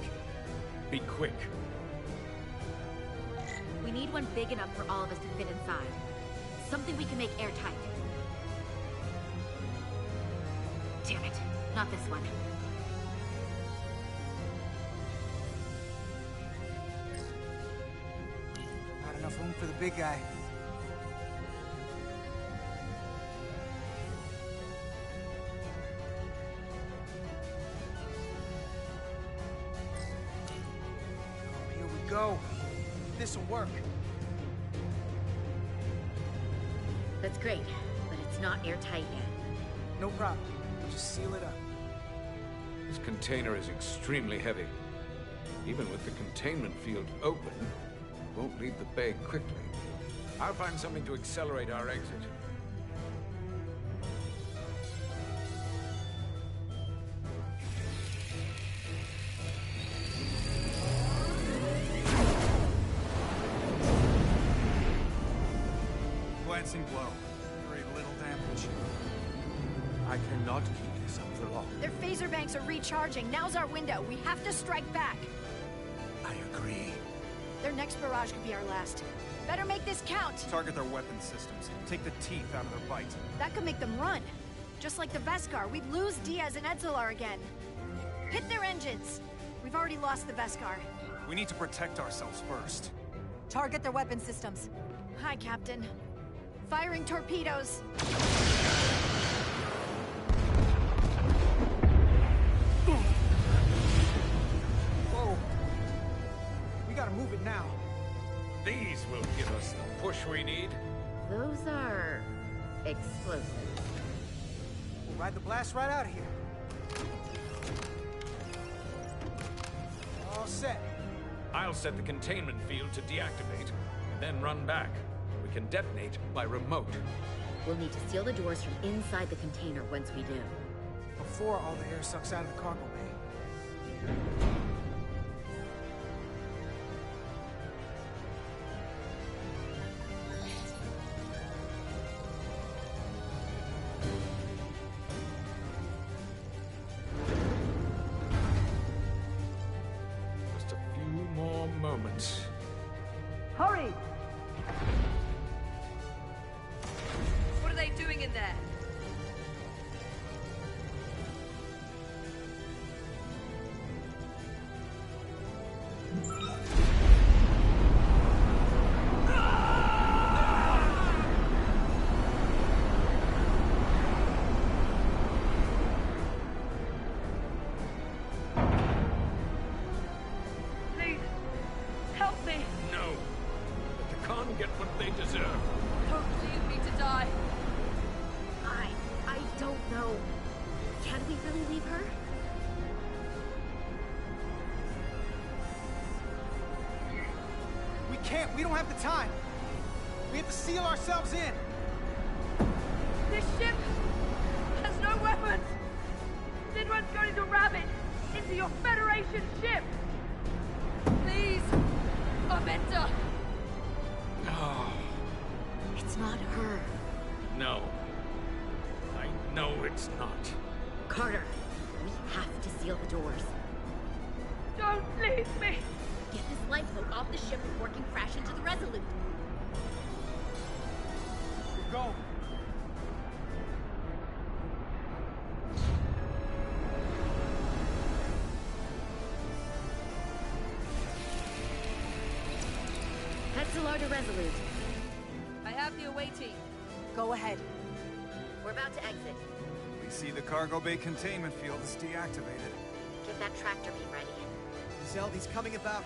Be quick. We need one big enough for all of us to fit inside. Something we can make airtight. Damn it, not this one. Not enough room for the big guy. Oh, here we go. This'll work. That's great, but it's not airtight yet. No problem. Just seal it up. This container is extremely heavy. Even with the containment field open, it won't leave the bay quickly. I'll find something to accelerate our exit. glancing blow. Very little damage. I cannot keep this up for long. Their phaser banks are recharging. Now's our window. We have to strike back. I agree. Their next barrage could be our last. Better make this count. Target their weapon systems. Take the teeth out of their bite. That could make them run. Just like the Veskar, we'd lose Diaz and Etzelar again. Hit their engines. We've already lost the Veskar. We need to protect ourselves first. Target their weapon systems. Hi, Captain. Firing torpedoes. Whoa. We gotta move it now. These will give us the push we need. Those are explosives. We'll ride the blast right out of here. All set. I'll set the containment field to deactivate, and then run back. We can detonate by remote. We'll need to seal the doors from inside the container once we do. Before all the air sucks out of the cargo bay. Just a few more moments. Hurry! What are they doing in there? Please, help me! No. Let the Khan get what they deserve. Don't leave me to die. I don't know. Can we really leave her? We can't. We don't have the time. We have to seal ourselves in. This ship has no weapons! Sidron's going to ram it into your Federation ship! Please, Armenta! Oh, It's not her. no. I know it's not. Carter, we have to seal the doors. Don't leave me! Get this lifeboat off the ship before it can crash into the Resolute. Go. Etzelar to Resolute. I have the away team. Go ahead. We're about to exit. We see the cargo bay containment field is deactivated. Get that tractor beam ready. Zeldy's coming about.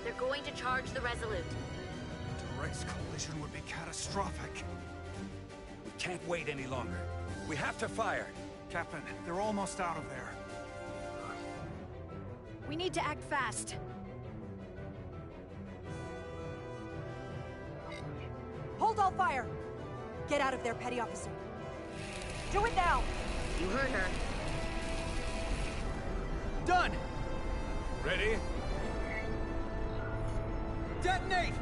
They're going to charge the Resolute. Direct collision would be catastrophic. We can't wait any longer. We have to fire. Captain, they're almost out of there. We need to act fast. Hold all fire! Get out of there, Petty Officer. Do it now! You heard her. Done. Ready? Detonate.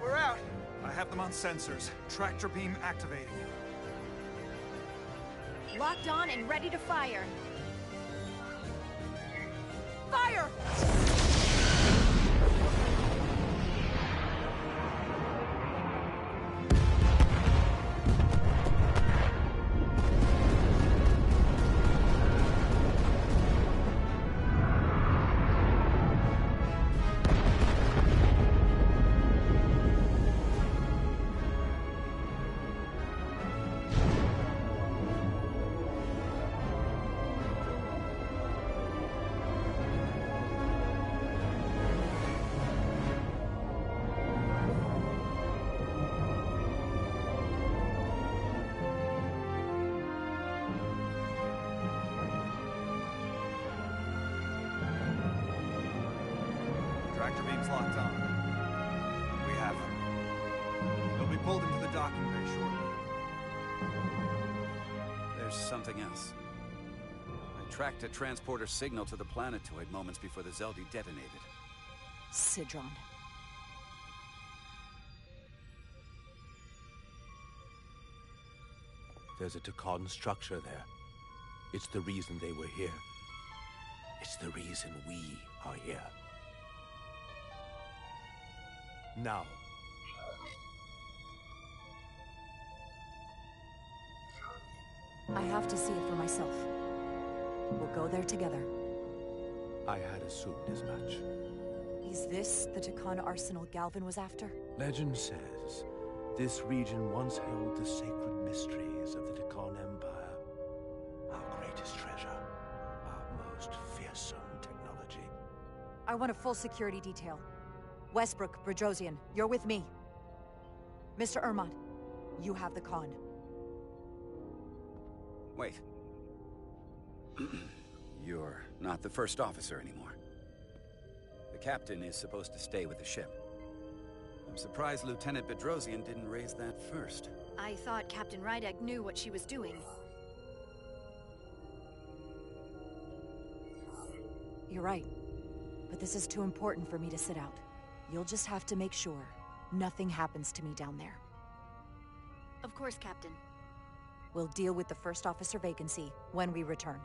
We're out. I have them on sensors. Tractor beam activating. Locked on and ready to fire. Fire! Tractor beam's locked on. pulled into the docking bay shortly. There's something else. I tracked a transporter signal to the planetoid moments before the Zeldi detonated. Sidron. There's a Takan structure there. It's the reason they were here. It's the reason we are here. Now. I have to see it for myself. We'll go there together. I had assumed as much. Is this the Takan arsenal Galvin was after? Legend says this region once held the sacred mysteries of the Takan Empire. Our greatest treasure. Our most fearsome technology. I want a full security detail. Westbrook, Bredrosian, you're with me. Mr. Ermont, you have the con. Wait. You're not the first officer anymore. The captain is supposed to stay with the ship. I'm surprised Lieutenant Bedrosian didn't raise that first. I thought Captain Rydek knew what she was doing. You're right. But this is too important for me to sit out. You'll just have to make sure nothing happens to me down there. Of course, Captain. We'll deal with the first officer vacancy when we return.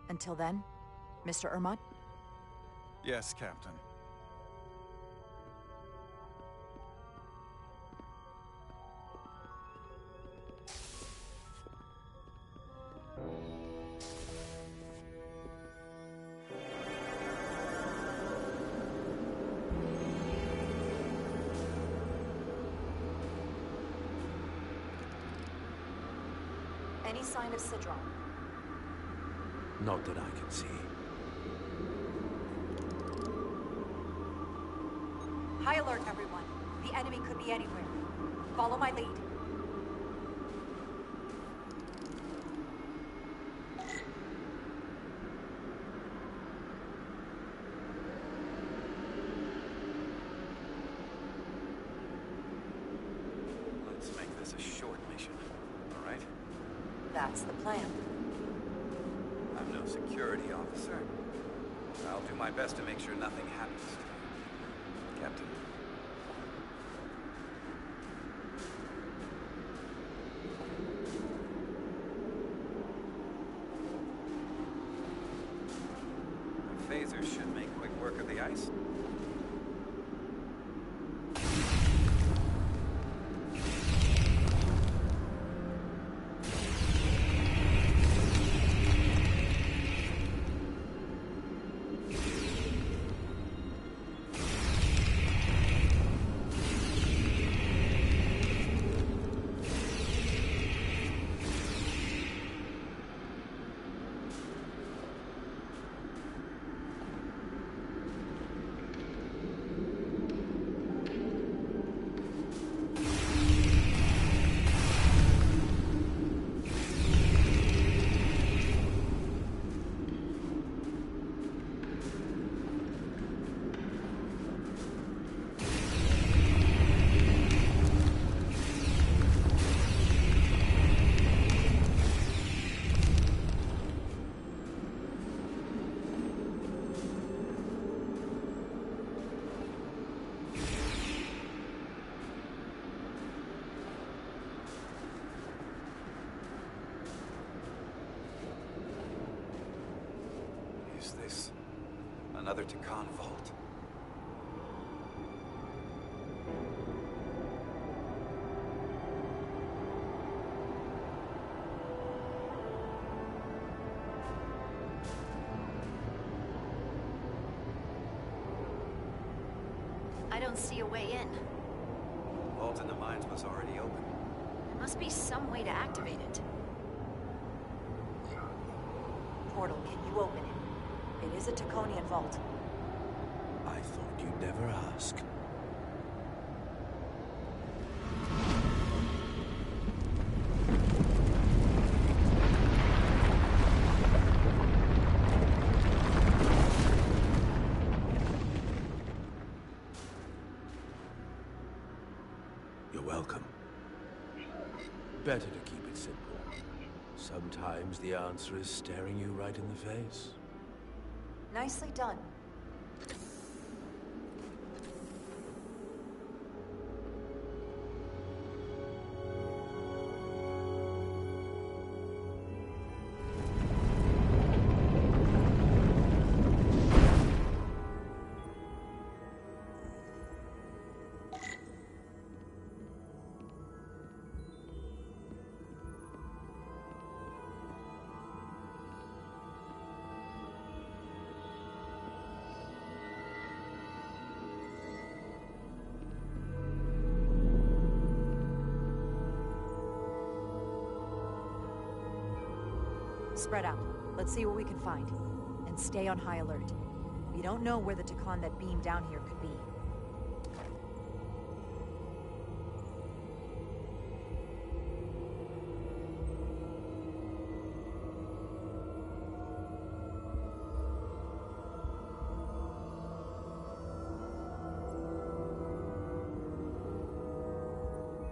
Until then, Mr. Ermont? Yes, Captain. Any sign of Sidron? Not that I can see. High alert, everyone. The enemy could be anywhere. Follow my lead. Let's make this a short mission, all right? That's the plan. I'm no security officer. I'll do my best to make sure nothing happens to you, Captain. The phasers should make quick work of the ice. Is this another Takan vault? I don't see a way in. The vault in the mines was already open. There must be some way to activate it. Portal, can you open it? It is a Taconian vault. I thought you'd never ask. You're welcome. better to keep it simple. Sometimes the answer is staring you right in the face. Nicely done. Spread out. Let's see what we can find. And stay on high alert. We don't know where the Takan that beamed down here could be.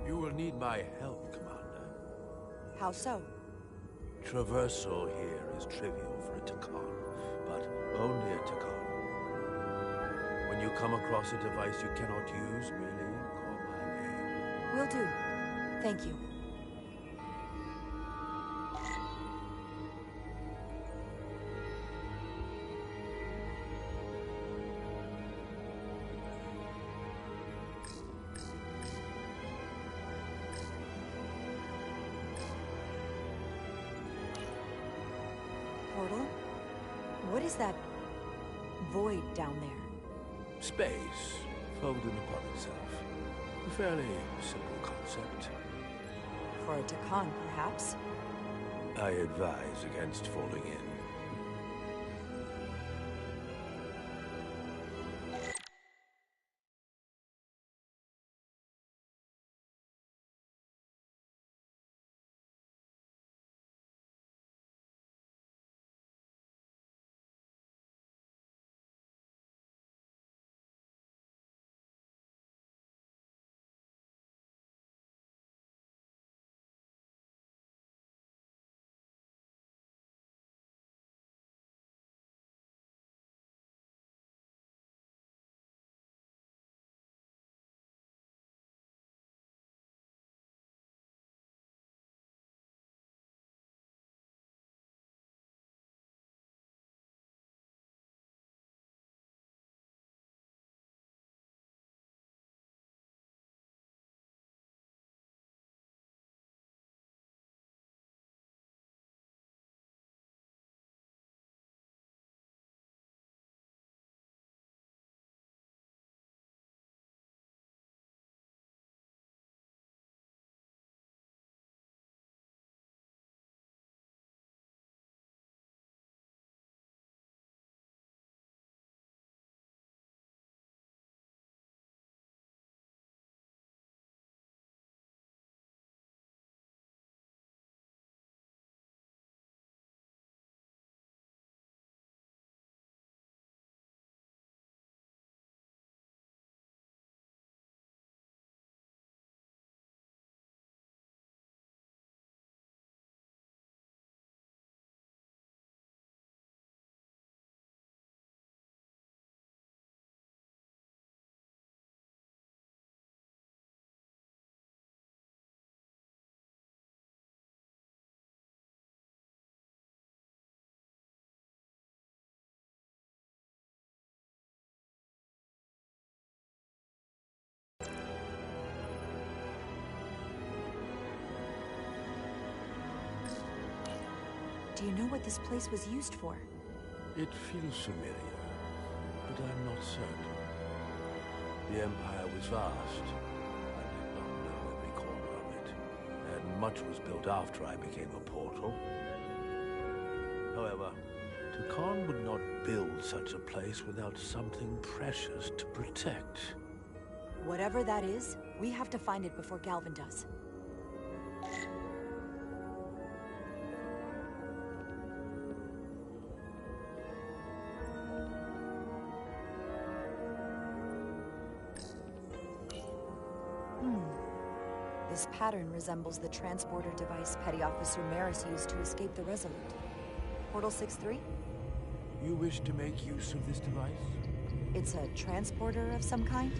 You will need my help, Commander. How so? Traversal here is trivial for a Takan, but only a Takan. When you come across a device you cannot use, merely call my name. Will do. Thank you. Portal? What is that void down there? Space, folded upon itself. A fairly simple concept. For a Takan, perhaps? I advise against falling in. Do you know what this place was used for? It feels familiar, but I'm not certain. The Empire was vast. I did not know every corner of it, and much was built after I became a portal. However, Takan would not build such a place without something precious to protect. Whatever that is, we have to find it before Galvin does. This pattern resembles the transporter device Petty Officer Maris used to escape the Resolute. Portal 6-3? You wish to make use of this device? It's a transporter of some kind?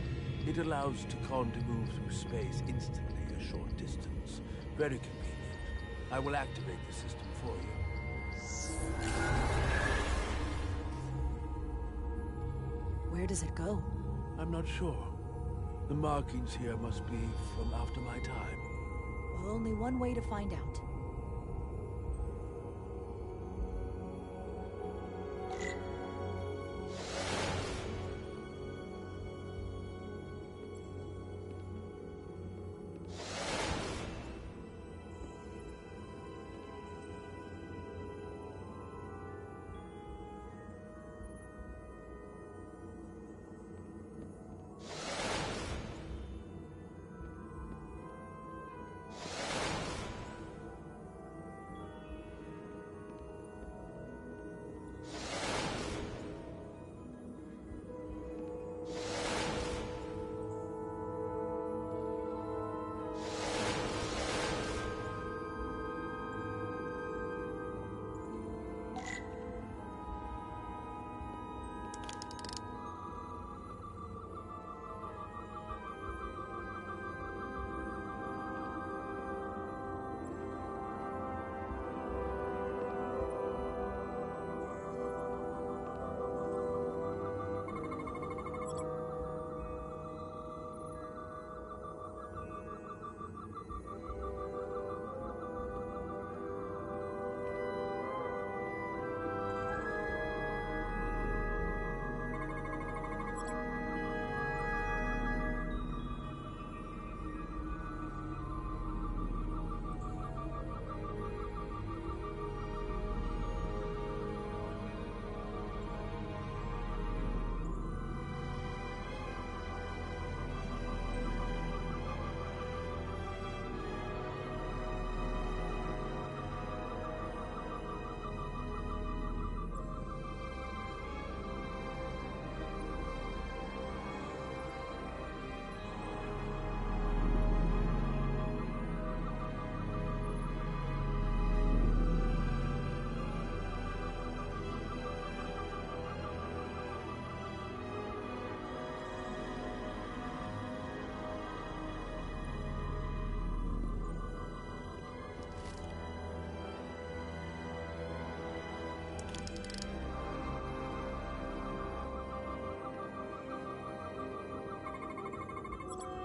It allows Takon to move through space instantly a short distance. Very convenient. I will activate the system for you. Where does it go? I'm not sure. The markings here must be from after my time. Well, only one way to find out.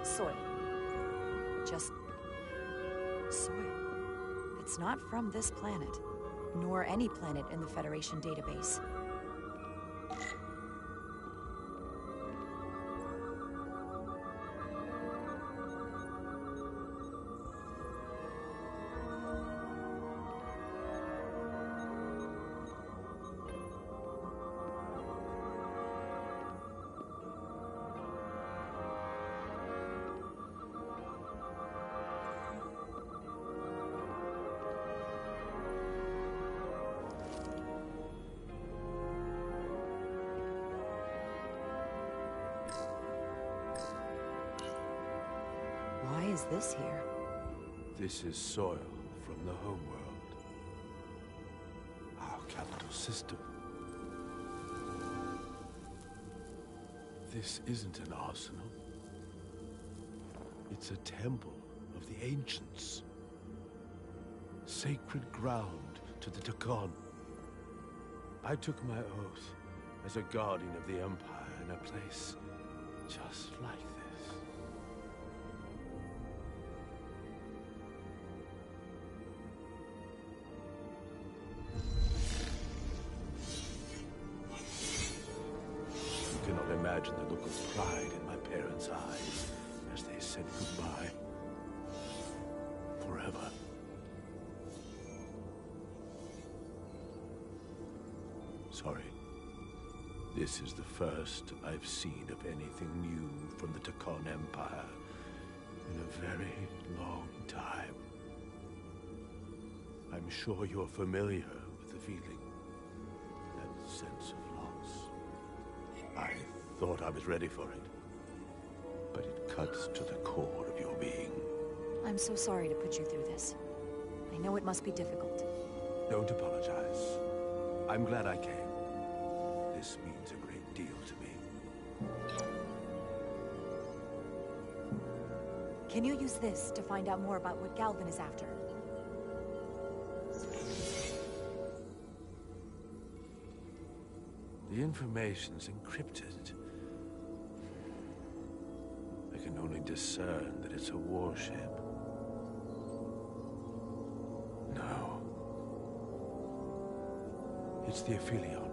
Soil. Just soil. It's not from this planet, nor any planet in the Federation database. Why is this here? This is soil from the homeworld. Our capital system. This isn't an arsenal. It's a temple of the ancients. Sacred ground to the Takon. I took my oath as a guardian of the Empire in a place just like this. You cannot imagine the look of pride in my parents' eyes as they said goodbye. Forever. Sorry. This is the first I've seen of anything new from the Takon Empire in a very long time. I'm sure you're familiar with the feeling, that sense of loss. I thought I was ready for it, but it cuts to the core of your being. I'm so sorry to put you through this. I know it must be difficult. Don't apologize. I'm glad I came. This means a great deal to me. Can you use this to find out more about what Galvin is after? The information's encrypted. I can only discern that it's a warship. No. It's the Aphelion.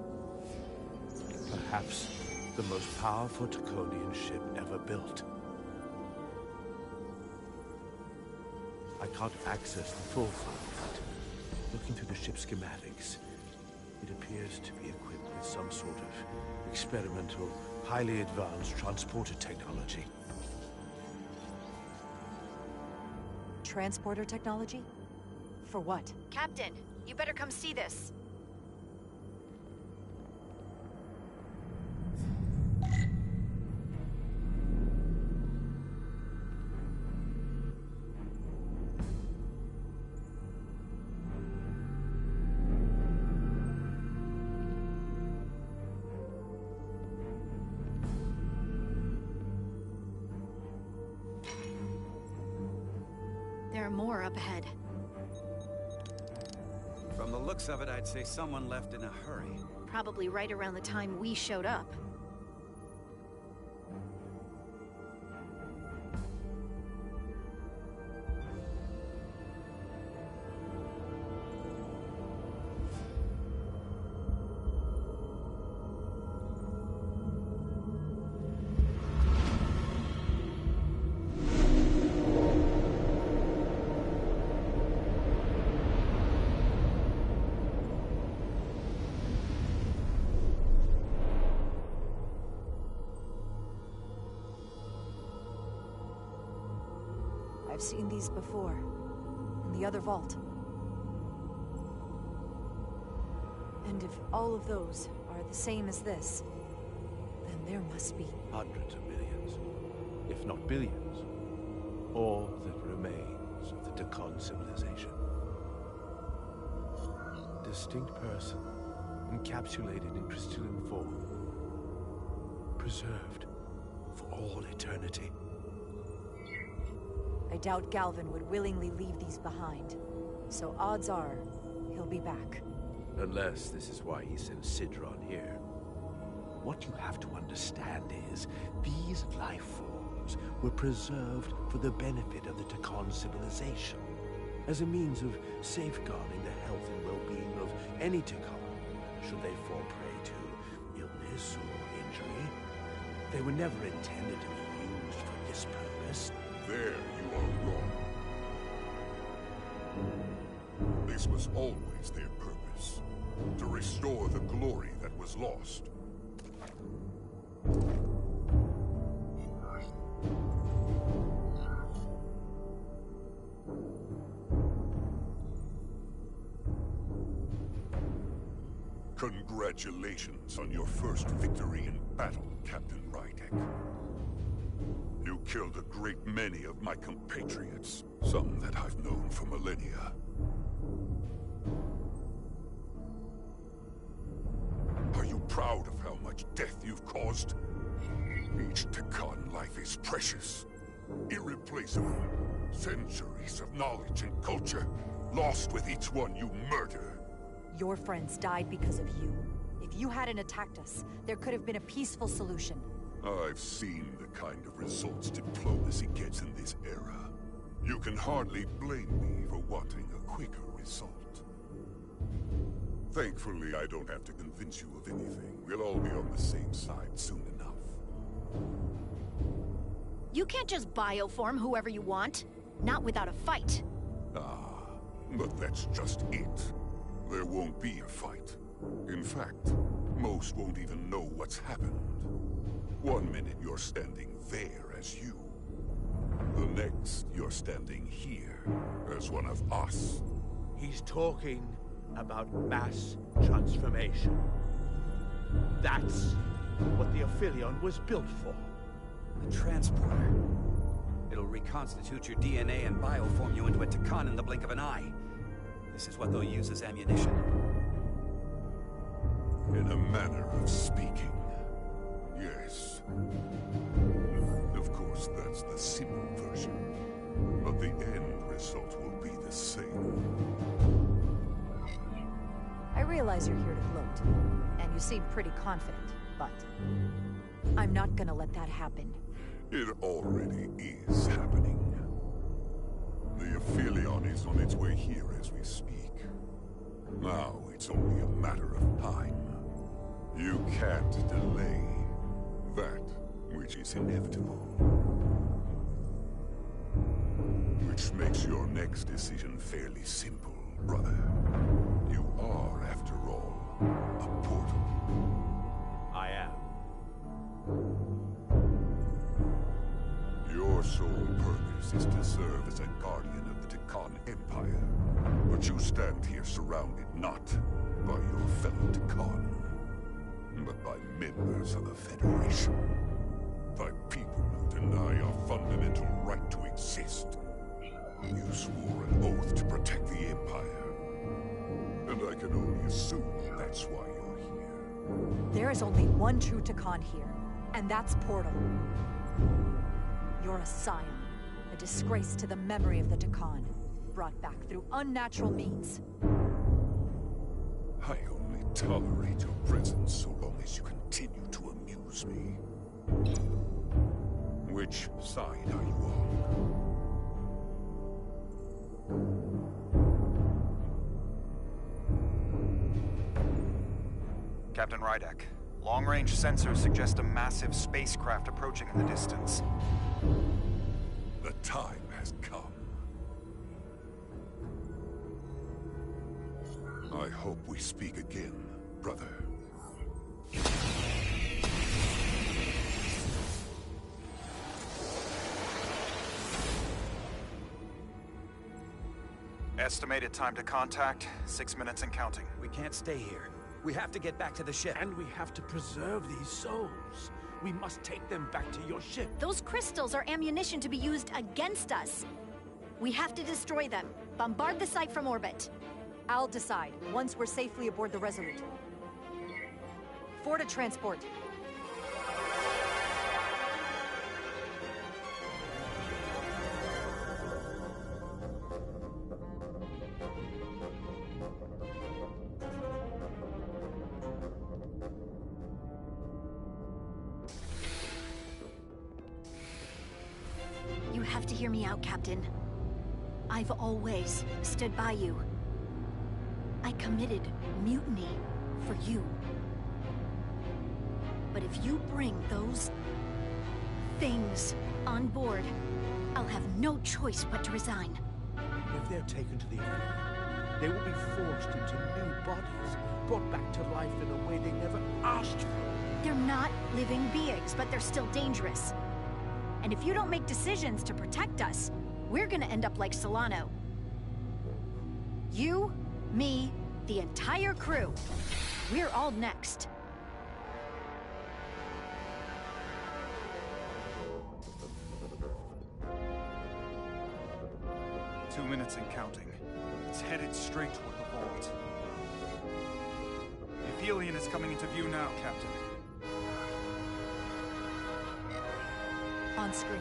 Perhaps the most powerful Taconian ship ever built. I can't access the full file, but looking through the ship's schematics, it appears to be equipped with some sort of experimental, highly advanced transporter technology. Transporter technology? For what? Captain, you better come see this. There are more up ahead. From the looks of it, I'd say someone left in a hurry. Probably right around the time we showed up. I've seen these before, in the other vault. And if all of those are the same as this, then there must be... Hundreds of millions, if not billions. All that remains of the Tacon civilization. A distinct person, encapsulated in crystalline form. Preserved for all eternity. I doubt Galvin would willingly leave these behind. So odds are, he'll be back. Unless this is why he sent Sidron here. What you have to understand is, these life forms were preserved for the benefit of the Tacon civilization, as a means of safeguarding the health and well-being of any Tacon, should they fall prey to illness or injury. They were never intended to be used for this purpose. There you are wrong. This was always their purpose, to restore the glory that was lost. Congratulations on your first victory in battle, Captain Rydek. You killed a great many of my compatriots, some that I've known for millennia. Are you proud of how much death you've caused? Each Tacon life is precious, irreplaceable. Centuries of knowledge and culture, lost with each one you murder. Your friends died because of you. If you hadn't attacked us, there could have been a peaceful solution. I've seen the kind of results diplomacy gets in this era. You can hardly blame me for wanting a quicker result. Thankfully, I don't have to convince you of anything. We'll all be on the same side soon enough. You can't just bioform whoever you want. Not without a fight. Ah, but that's just it. There won't be a fight. In fact, most won't even know what's happened. One minute you're standing there as you. The next, you're standing here as one of us. He's talking about mass transformation. That's what the Aphelion was built for. The transporter. It'll reconstitute your DNA and bioform you into a Takan in the blink of an eye. This is what they'll use as ammunition. In a manner of speaking, yes. Of course, that's the simple version. But the end result will be the same. I realize you're here to gloat, and you seem pretty confident, but I'm not gonna let that happen. It already is happening. The Aphelion is on its way here as we speak. Now it's only a matter of time. You can't delay that which is inevitable. Which makes your next decision fairly simple, brother. You are, after all, a portal. I am. Your sole purpose is to serve as a guardian of the Takan Empire. But you stand here surrounded not by your fellow Takan, but by members of the Federation. By people who deny our fundamental right to exist. You swore an oath to protect the Empire. And I can only assume that's why you're here. There is only one true Takan here, and that's Portal. You're a scion, a disgrace to the memory of the Takan, brought back through unnatural means. I only tolerate your presence so long as you continue to amuse me. Which side are you on? Captain Rydek, long-range sensors suggest a massive spacecraft approaching in the distance. The time has come. I hope we speak again, brother. Estimated time to contact, 6 minutes and counting. We can't stay here. We have to get back to the ship. And we have to preserve these souls. We must take them back to your ship. Those crystals are ammunition to be used against us. We have to destroy them. Bombard the site from orbit. I'll decide, once we're safely aboard the Resolute. For to transport. You have to hear me out, Captain. I've always stood by you. I committed mutiny for you. But if you bring those things on board, I'll have no choice but to resign. If they're taken to the Aphelion, they will be forced into new bodies, brought back to life in a way they never asked for. They're not living beings, but they're still dangerous. And if you don't make decisions to protect us, we're gonna end up like Solano. You, me, the entire crew. We're all next. Two minutes and counting. It's headed straight toward the vault. The Aphelion is coming into view now, Captain. On screen.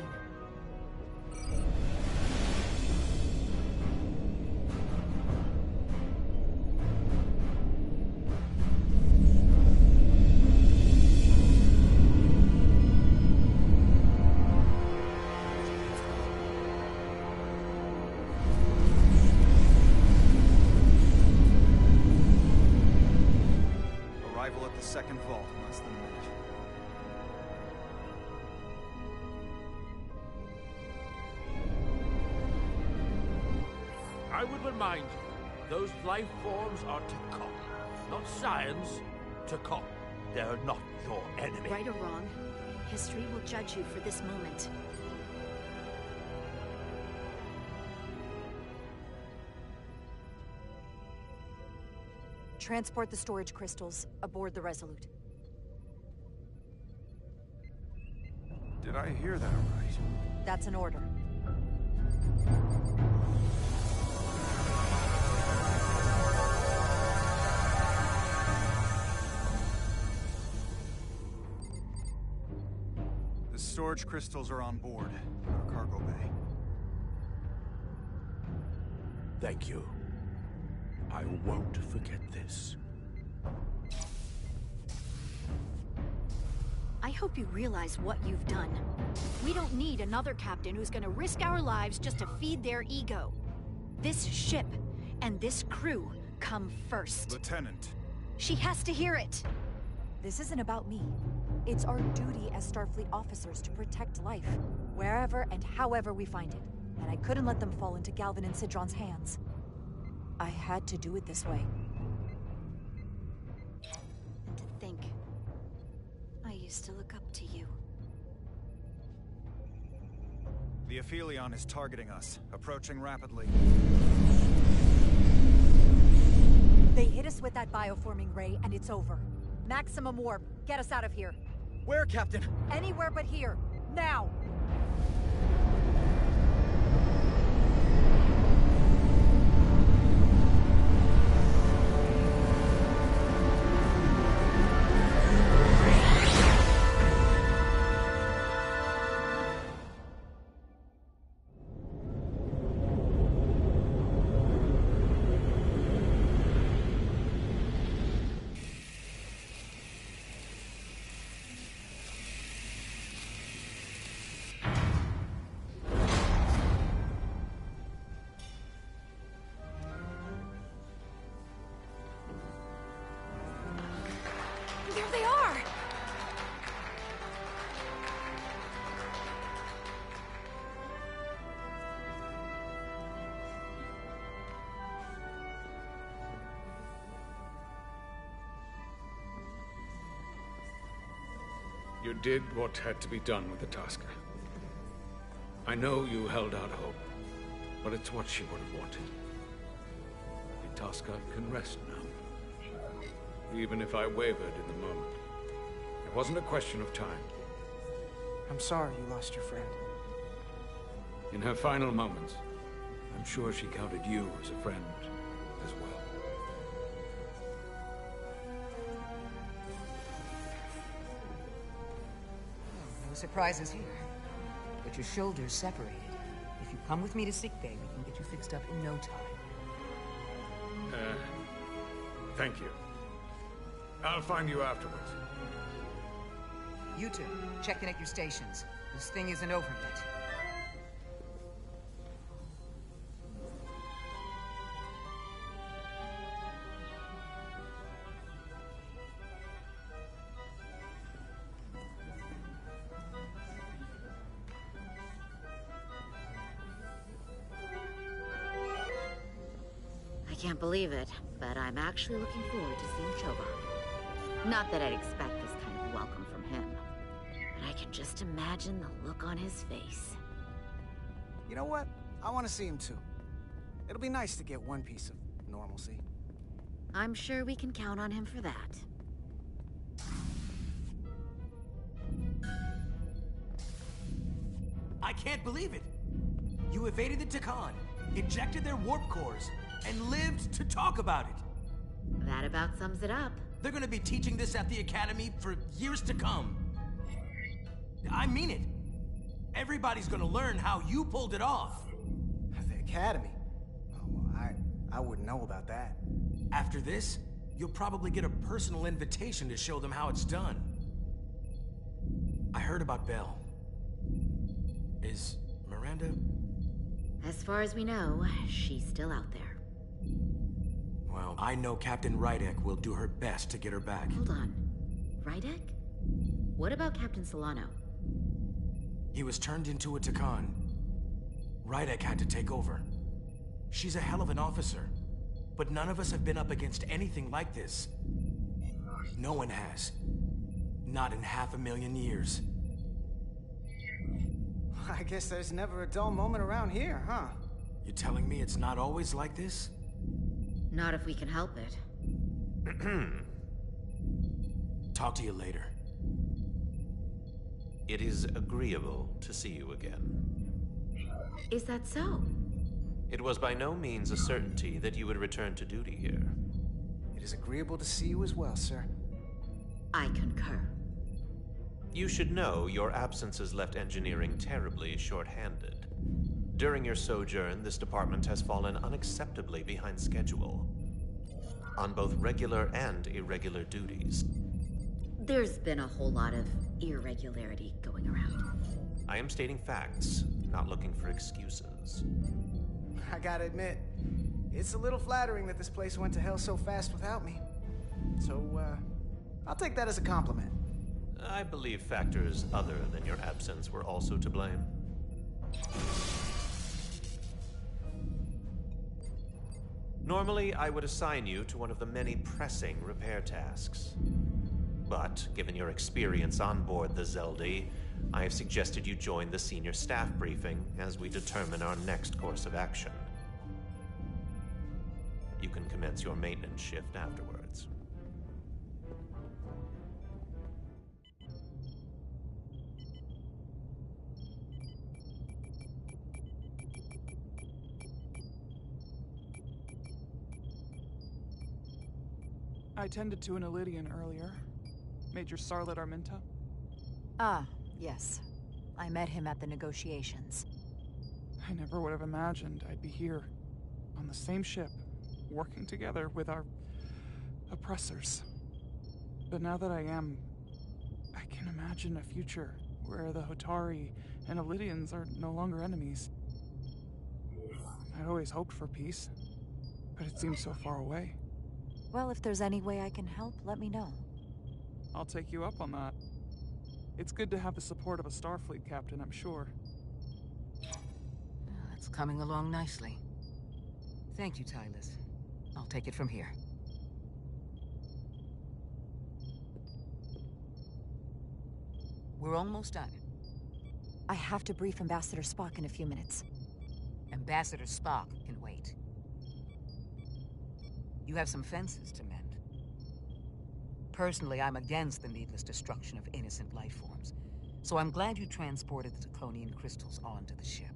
Arrival at the second vault in less than a minute. I would remind you, those life forms are Takan, not science. Takan. They're not your enemy. Right or wrong, history will judge you for this moment. Transport the storage crystals aboard the Resolute. Did I hear that right? That's an order. The storage crystals are on board in our cargo bay. Thank you. I won't forget this. I hope you realize what you've done. We don't need another captain who's gonna risk our lives just to feed their ego. This ship and this crew come first. Lieutenant. She has to hear it. This isn't about me. It's our duty as Starfleet officers to protect life, wherever and however we find it. And I couldn't let them fall into Galvin and Sidron's hands. I had to do it this way. And to think, I used to look up to you. The Aphelion is targeting us, approaching rapidly. They hit us with that bioforming ray, and it's over. Maximum warp. Get us out of here. Where, Captain? Anywhere but here. Now! There they are! You did what had to be done with the Tasker. I know you held out hope, but it's what she would have wanted. The Tasker can rest now. Even if I wavered in the moment. It wasn't a question of time. I'm sorry you lost your friend. In her final moments, I'm sure she counted you as a friend as well. No surprises here. But your shoulders separated. If you come with me to sickbay, we can get you fixed up in no time. Thank you. I'll find you afterwards. You two, check in at your stations. This thing isn't over yet. I can't believe it, but I'm actually looking forward to seeing Chobot. Not that I'd expect this kind of welcome from him, but I can just imagine the look on his face. You know what? I want to see him too. It'll be nice to get one piece of normalcy. I'm sure we can count on him for that. I can't believe it! You evaded the Takan, ejected their warp cores, and lived to talk about it! That about sums it up. They're gonna be teaching this at the Academy for years to come. I mean it. Everybody's gonna learn how you pulled it off. The Academy? Oh, well, I wouldn't know about that. After this, you'll probably get a personal invitation to show them how it's done. I heard about Belle. Is Miranda... As far as we know, she's still out there. Well, I know Captain Rydek will do her best to get her back. Hold on. Rydek? What about Captain Solano? He was turned into a Takan. Rydek had to take over. She's a hell of an officer, but none of us have been up against anything like this. No one has. Not in 500,000 years. I guess there's never a dull moment around here, huh? You telling me it's not always like this? Not if we can help it. Talk to you later. It is agreeable to see you again. Is that so? It was by no means a certainty that you would return to duty here. It is agreeable to see you as well, sir. I concur. You should know your absence has left engineering terribly short-handed. During your sojourn, this department has fallen unacceptably behind schedule on both regular and irregular duties. There's been a whole lot of irregularity going around. I am stating facts, not looking for excuses. I gotta admit, it's a little flattering that this place went to hell so fast without me. So, I'll take that as a compliment. I believe factors other than your absence were also to blame. Normally, I would assign you to one of the many pressing repair tasks. But, given your experience on board the Zeldy, I have suggested you join the senior staff briefing as we determine our next course of action. You can commence your maintenance shift afterwards. I tended to an Elydian earlier. Major Sarlet Arminta. Ah, yes. I met him at the negotiations. I never would have imagined I'd be here, on the same ship, working together with our oppressors. But now that I am, I can imagine a future where the Hotari and Elydians are no longer enemies. I'd always hoped for peace, but it seems so far away. Well, if there's any way I can help, let me know. I'll take you up on that. It's good to have the support of a Starfleet captain, I'm sure. It's coming along nicely. Thank you, Tylus. I'll take it from here. We're almost done. I have to brief Ambassador Spock in a few minutes. Ambassador Spock can wait. You have some fences to mend. Personally, I'm against the needless destruction of innocent life forms, so I'm glad you transported the Draconian crystals onto the ship.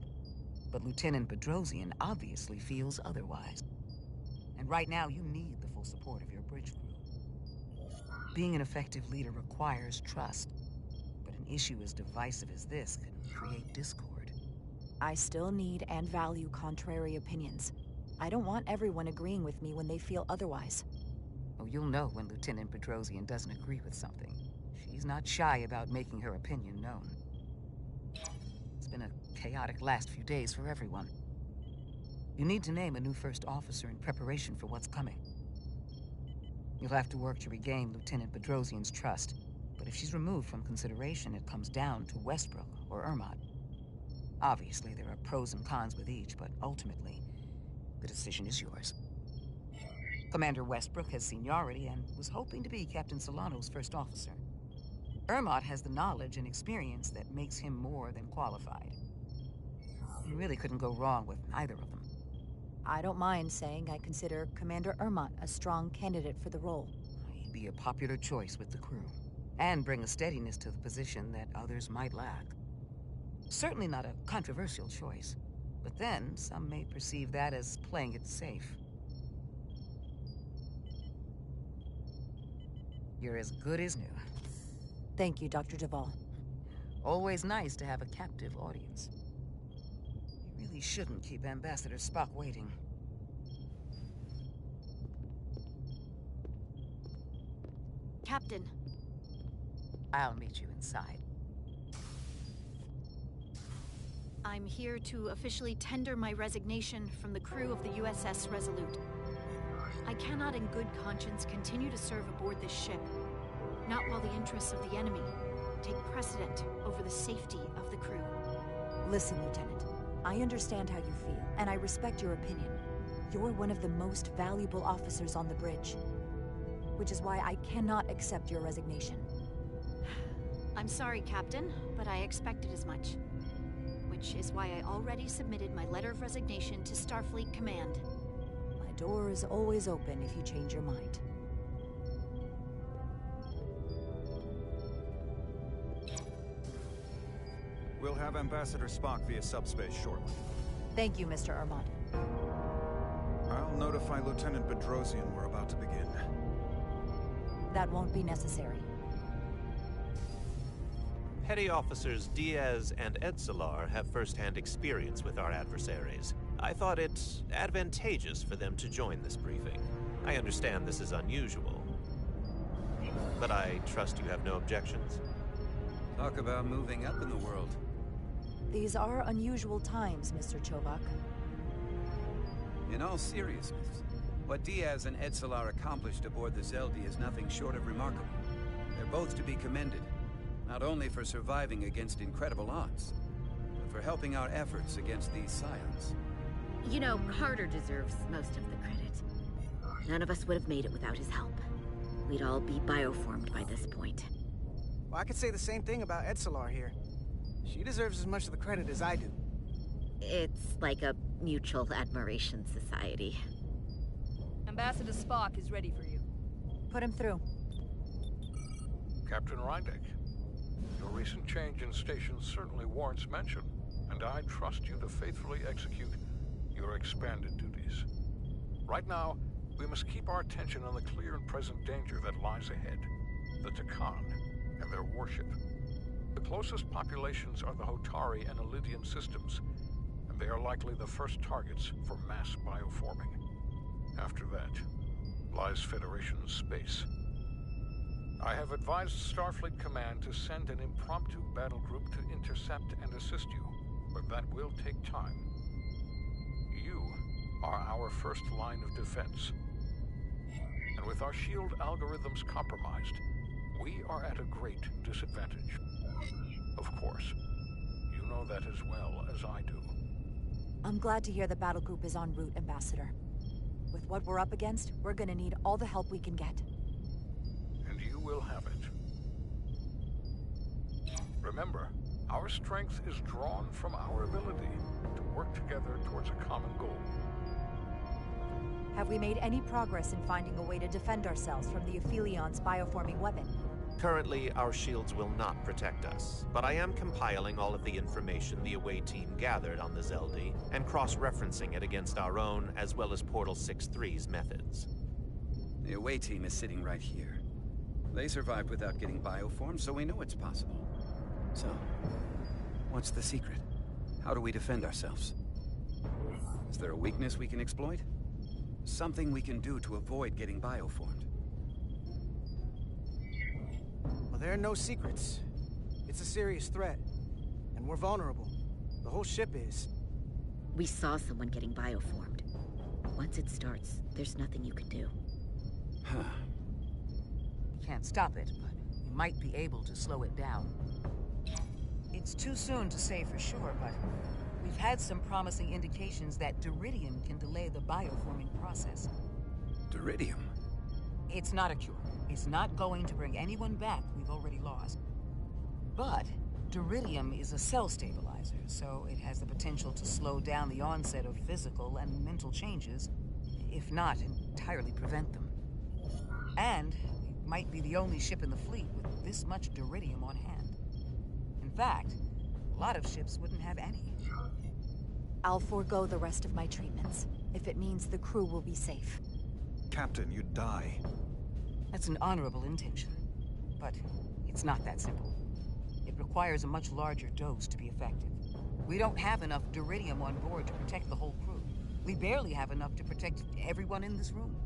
But Lieutenant Bedrosian obviously feels otherwise. And right now, you need the full support of your bridge crew. Being an effective leader requires trust, but an issue as divisive as this can create discord. I still need and value contrary opinions. I don't want everyone agreeing with me when they feel otherwise. Oh, you'll know when Lieutenant Bedrosian doesn't agree with something. She's not shy about making her opinion known. It's been a chaotic last few days for everyone. You need to name a new first officer in preparation for what's coming. You'll have to work to regain Lieutenant Bedrosian's trust, but if she's removed from consideration, it comes down to Westbrook or Ermot. Obviously, there are pros and cons with each, but ultimately, the decision is yours. Commander Westbrook has seniority and was hoping to be Captain Solano's first officer. Ermot has the knowledge and experience that makes him more than qualified. You really couldn't go wrong with either of them. I don't mind saying I consider Commander Ermot a strong candidate for the role. He'd be a popular choice with the crew, and bring a steadiness to the position that others might lack. Certainly not a controversial choice, but then some may perceive that as playing it safe. You're as good as new. Thank you, Dr. Duvall. Always nice to have a captive audience. You really shouldn't keep Ambassador Spock waiting. Captain. I'll meet you inside. I'm here to officially tender my resignation from the crew of the USS Resolute. I cannot in good conscience continue to serve aboard this ship, not while the interests of the enemy take precedent over the safety of the crew. Listen, Lieutenant. I understand how you feel, and I respect your opinion. You're one of the most valuable officers on the bridge, which is why I cannot accept your resignation. I'm sorry, Captain, but I expected as much. Which is why I already submitted my letter of resignation to Starfleet Command. My door is always open if you change your mind. We'll have Ambassador Spock via subspace shortly. Thank you, Mr. Armand. I'll notify Lieutenant Bedrosian we're about to begin. That won't be necessary. Petty Officers Diaz and Edsalar have first-hand experience with our adversaries. I thought it advantageous for them to join this briefing. I understand this is unusual, but I trust you have no objections. Talk about moving up in the world. These are unusual times, Mr. Chobak. In all seriousness, what Diaz and Edsalar accomplished aboard the Zeldi is nothing short of remarkable. They're both to be commended, not only for surviving against incredible odds, but for helping our efforts against these scions. You know, Carter deserves most of the credit. None of us would have made it without his help. We'd all be bioformed by this point. Well, I could say the same thing about Edsalar here. She deserves as much of the credit as I do. It's like a mutual admiration society. Ambassador Spock is ready for you. Put him through. Captain Rydek, your recent change in station certainly warrants mention, and I trust you to faithfully execute your expanded duties. Right now, we must keep our attention on the clear and present danger that lies ahead, the Takan and their warship. The closest populations are the Hotari and Elydian systems, and they are likely the first targets for mass bioforming. After that, lies Federation space. I have advised Starfleet Command to send an impromptu battle group to intercept and assist you, but that will take time. You are our first line of defense. And with our shield algorithms compromised, we are at a great disadvantage. Of course, you know that as well as I do. I'm glad to hear the battle group is en route, Ambassador. With what we're up against, we're gonna need all the help we can get. And you will have it. Remember, our strength is drawn from our ability to work together towards a common goal. Have we made any progress in finding a way to defend ourselves from the Aphelion's bioforming weapon? Currently, our shields will not protect us, but I am compiling all of the information the away team gathered on the Zeldi and cross-referencing it against our own as well as Portal 6-3's methods. The away team is sitting right here. They survived without getting bioformed, so we know it's possible. So, what's the secret? How do we defend ourselves? Is there a weakness we can exploit? Something we can do to avoid getting bioformed? Well, there are no secrets. It's a serious threat. And we're vulnerable. The whole ship is. We saw someone getting bioformed. Once it starts, there's nothing you can do. Huh. We can't stop it, but we might be able to slow it down. It's too soon to say for sure, but we've had some promising indications that Duridium can delay the bioforming process. Duridium? It's not a cure. It's not going to bring anyone back we've already lost. But Duridium is a cell stabilizer, so it has the potential to slow down the onset of physical and mental changes, if not entirely prevent them. And it might be the only ship in the fleet with this much Duridium on hand. In fact, a lot of ships wouldn't have any. I'll forego the rest of my treatments, if it means the crew will be safe. Captain, you'd die. That's an honorable intention, but it's not that simple. It requires a much larger dose to be effective. We don't have enough Duridium on board to protect the whole crew. We barely have enough to protect everyone in this room.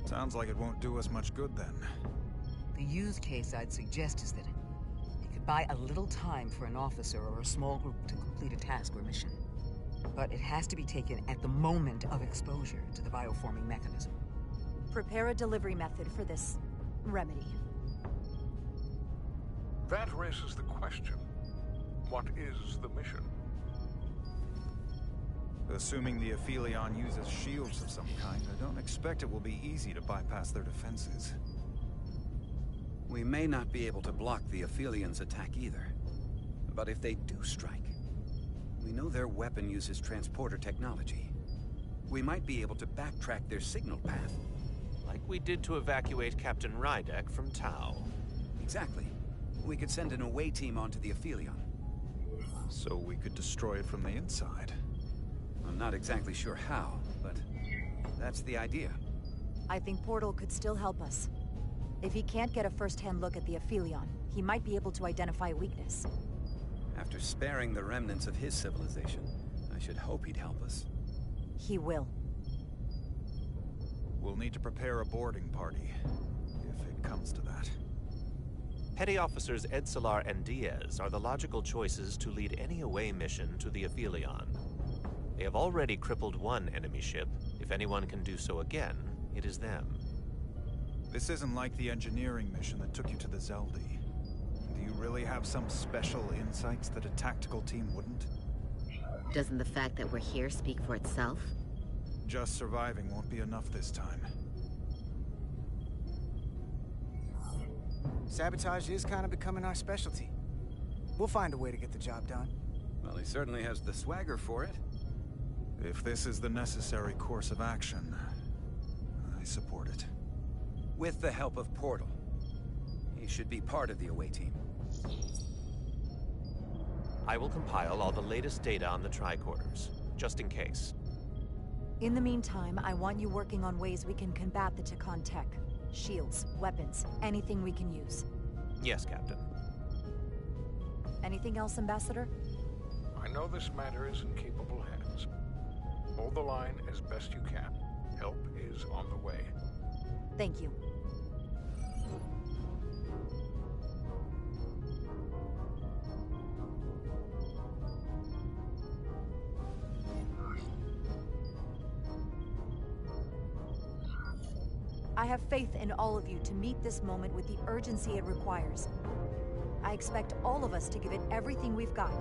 Sounds like it won't do us much good then. The use case I'd suggest is that it could buy a little time for an officer or a small group to complete a task or mission. But it has to be taken at the moment of exposure to the bioforming mechanism. Prepare a delivery method for this remedy. That raises the question. What is the mission? Assuming the Aphelion uses shields of some kind, I don't expect it will be easy to bypass their defenses. We may not be able to block the Aphelion's attack either. But if they do strike, we know their weapon uses transporter technology. We might be able to backtrack their signal path. Like we did to evacuate Captain Rydek from Tau. Exactly. We could send an away team onto the Aphelion. So we could destroy it from the inside. I'm not exactly sure how, but that's the idea. I think Portal could still help us. If he can't get a first-hand look at the Aphelion, he might be able to identify a weakness. After sparing the remnants of his civilization, I should hope he'd help us. He will. We'll need to prepare a boarding party, if it comes to that. Petty Officers Edsalar and Diaz are the logical choices to lead any away mission to the Aphelion. They have already crippled one enemy ship. If anyone can do so again, it is them. This isn't like the engineering mission that took you to the Zeldi. Do you really have some special insights that a tactical team wouldn't? Doesn't the fact that we're here speak for itself? Just surviving won't be enough this time. Sabotage is kind of becoming our specialty. We'll find a way to get the job done. Well, he certainly has the swagger for it. If this is the necessary course of action, I support it. With the help of Portal. He should be part of the away team. I will compile all the latest data on the tricorders, just in case. In the meantime, I want you working on ways we can combat the Takan tech. Shields, weapons, anything we can use. Yes, Captain. Anything else, Ambassador? I know this matter is in capable hands. Hold the line as best you can. Help is on the way. Thank you. I have faith in all of you to meet this moment with the urgency it requires. I expect all of us to give it everything we've got.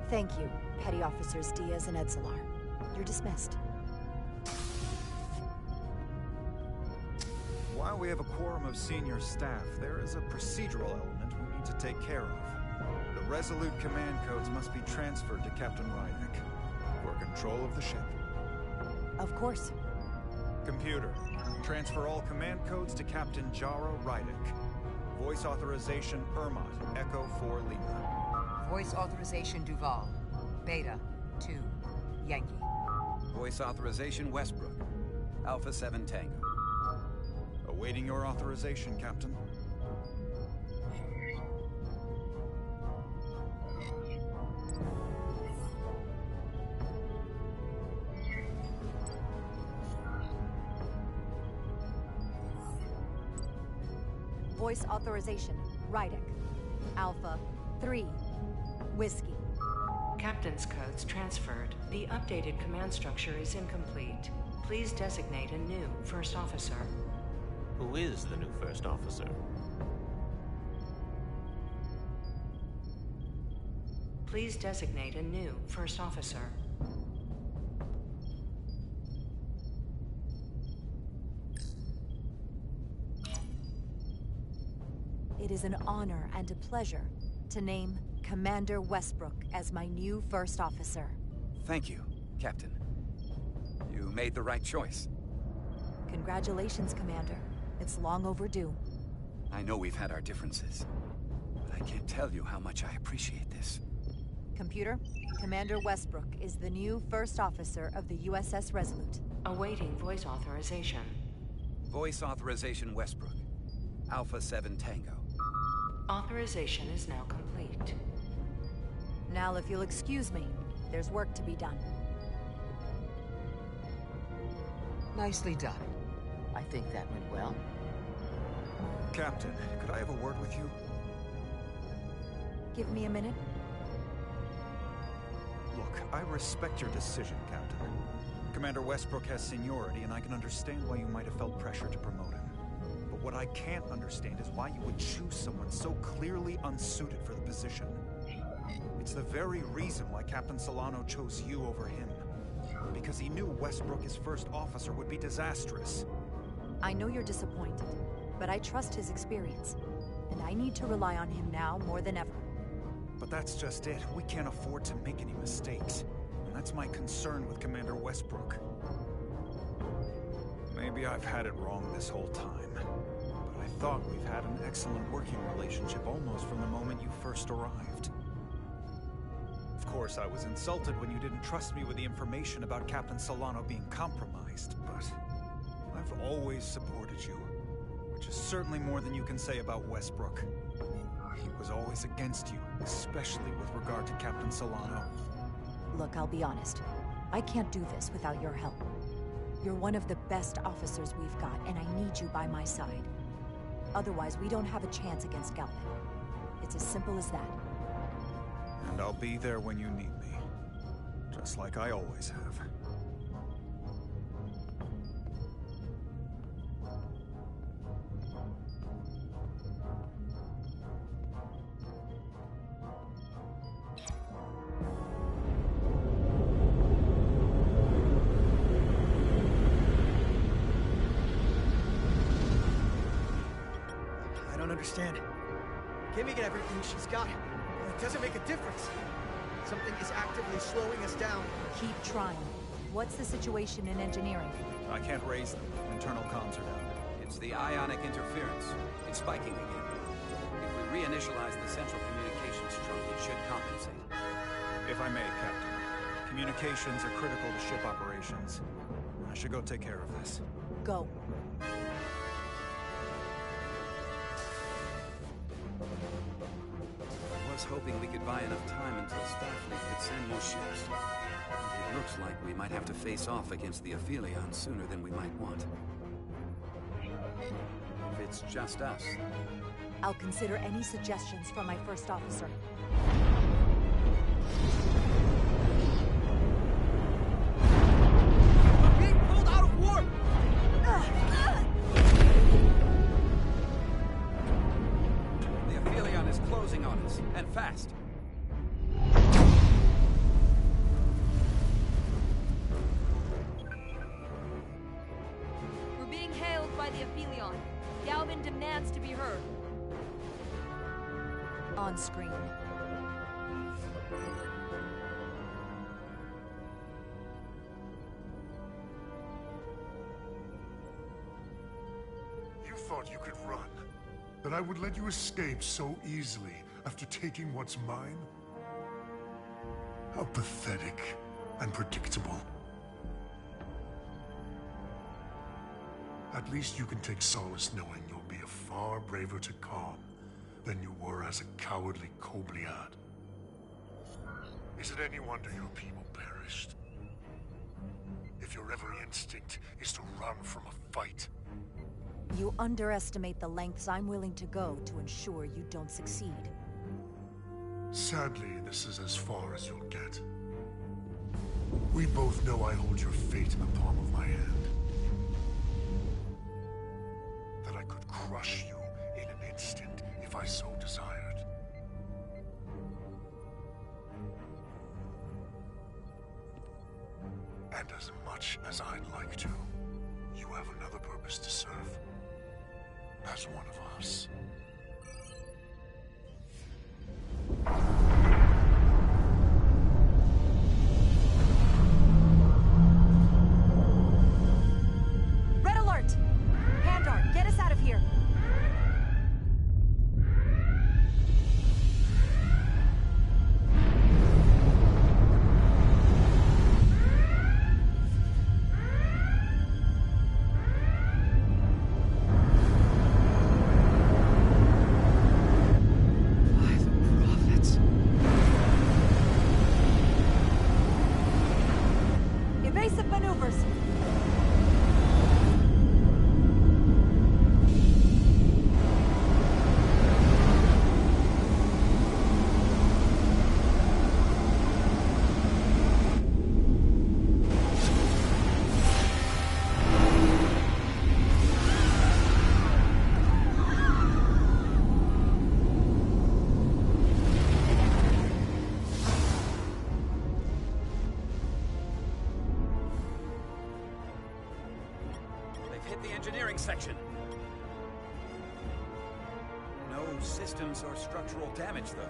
Thank you, Petty Officers Diaz and Edsalar. You're dismissed. While we have a quorum of senior staff, there is a procedural element we need to take care of. The Resolute command codes must be transferred to Captain Rydek for control of the ship. Of course. Computer, transfer all command codes to Captain Jaro Rydek. Voice authorization Ermot, Echo 4 Lima. Voice authorization Duval. Beta 2 Yankee. Voice authorization Westbrook, Alpha 7 Tango. Awaiting your authorization, Captain. Voice authorization, Rydek. Alpha 3 Whiskey. Captain's codes transferred. The updated command structure is incomplete. Please designate a new first officer. Who is the new first officer? Please designate a new first officer. It is an honor and a pleasure to name Commander Westbrook as my new first officer. Thank you, Captain. You made the right choice. Congratulations, Commander. It's long overdue. I know we've had our differences, but I can't tell you how much I appreciate this. Computer, Commander Westbrook is the new first officer of the USS Resolute. Awaiting voice authorization. Voice authorization Westbrook, Alpha 7 Tango. Authorization is now complete. Now, if you'll excuse me, there's work to be done. Nicely done. I think that went well. Captain, could I have a word with you? Give me a minute. Look, I respect your decision, Captain. Commander Westbrook has seniority, and I can understand why you might have felt pressure to promote him. But what I can't understand is why you would choose someone so clearly unsuited for the position. It's the very reason why Captain Solano chose you over him. Because he knew Westbrook as first officer would be disastrous. I know you're disappointed, but I trust his experience. And I need to rely on him now more than ever. But that's just it. We can't afford to make any mistakes. And that's my concern with Commander Westbrook. Maybe I've had it wrong this whole time, but I thought we've had an excellent working relationship almost from the moment you first arrived. Of course, I was insulted when you didn't trust me with the information about Captain Solano being compromised, but I've always supported you, which is certainly more than you can say about Westbrook. He was always against you, especially with regard to Captain Solano. Look, I'll be honest. I can't do this without your help. You're one of the best officers we've got, and I need you by my side. Otherwise, we don't have a chance against Galvin. It's as simple as that. And I'll be there when you need me. Just like I always have. I don't understand. Kimmy get everything she's got. It doesn't make a difference. Something is actively slowing us down. Keep trying. What's the situation in engineering? I can't raise them. Internal comms are down. It's the ionic interference. It's spiking again. If we reinitialize the central communications trunk, it should compensate. If I may, Captain. Communications are critical to ship operations. I should go take care of this. Go. I was hoping we could buy enough time until Starfleet could send more ships. It looks like we might have to face off against the Aphelion sooner than we might want. If it's just us. I'll consider any suggestions from my first officer. We're being pulled out of warp! The Aphelion is closing on us, and fast. We're being hailed by the Aphelion. Galvin demands to be heard. On screen. You thought you could run? That I would let you escape so easily after taking what's mine? How pathetic and predictable. At least you can take solace knowing you'll be a far braver Takan than you were as a cowardly Kobliad. Is it any wonder your people perished? If your every instinct is to run from a fight. You underestimate the lengths I'm willing to go to ensure you don't succeed. Sadly, this is as far as you'll get. We both know I hold your fate in the palm of my hand. That I could crush you in an instant if I so desired. And as much as I'd like to, you have another purpose to serve. As one of us. Red alert! Pandar, get us out of here! Evasive maneuvers! Hit the engineering section. No systems or structural damage, though.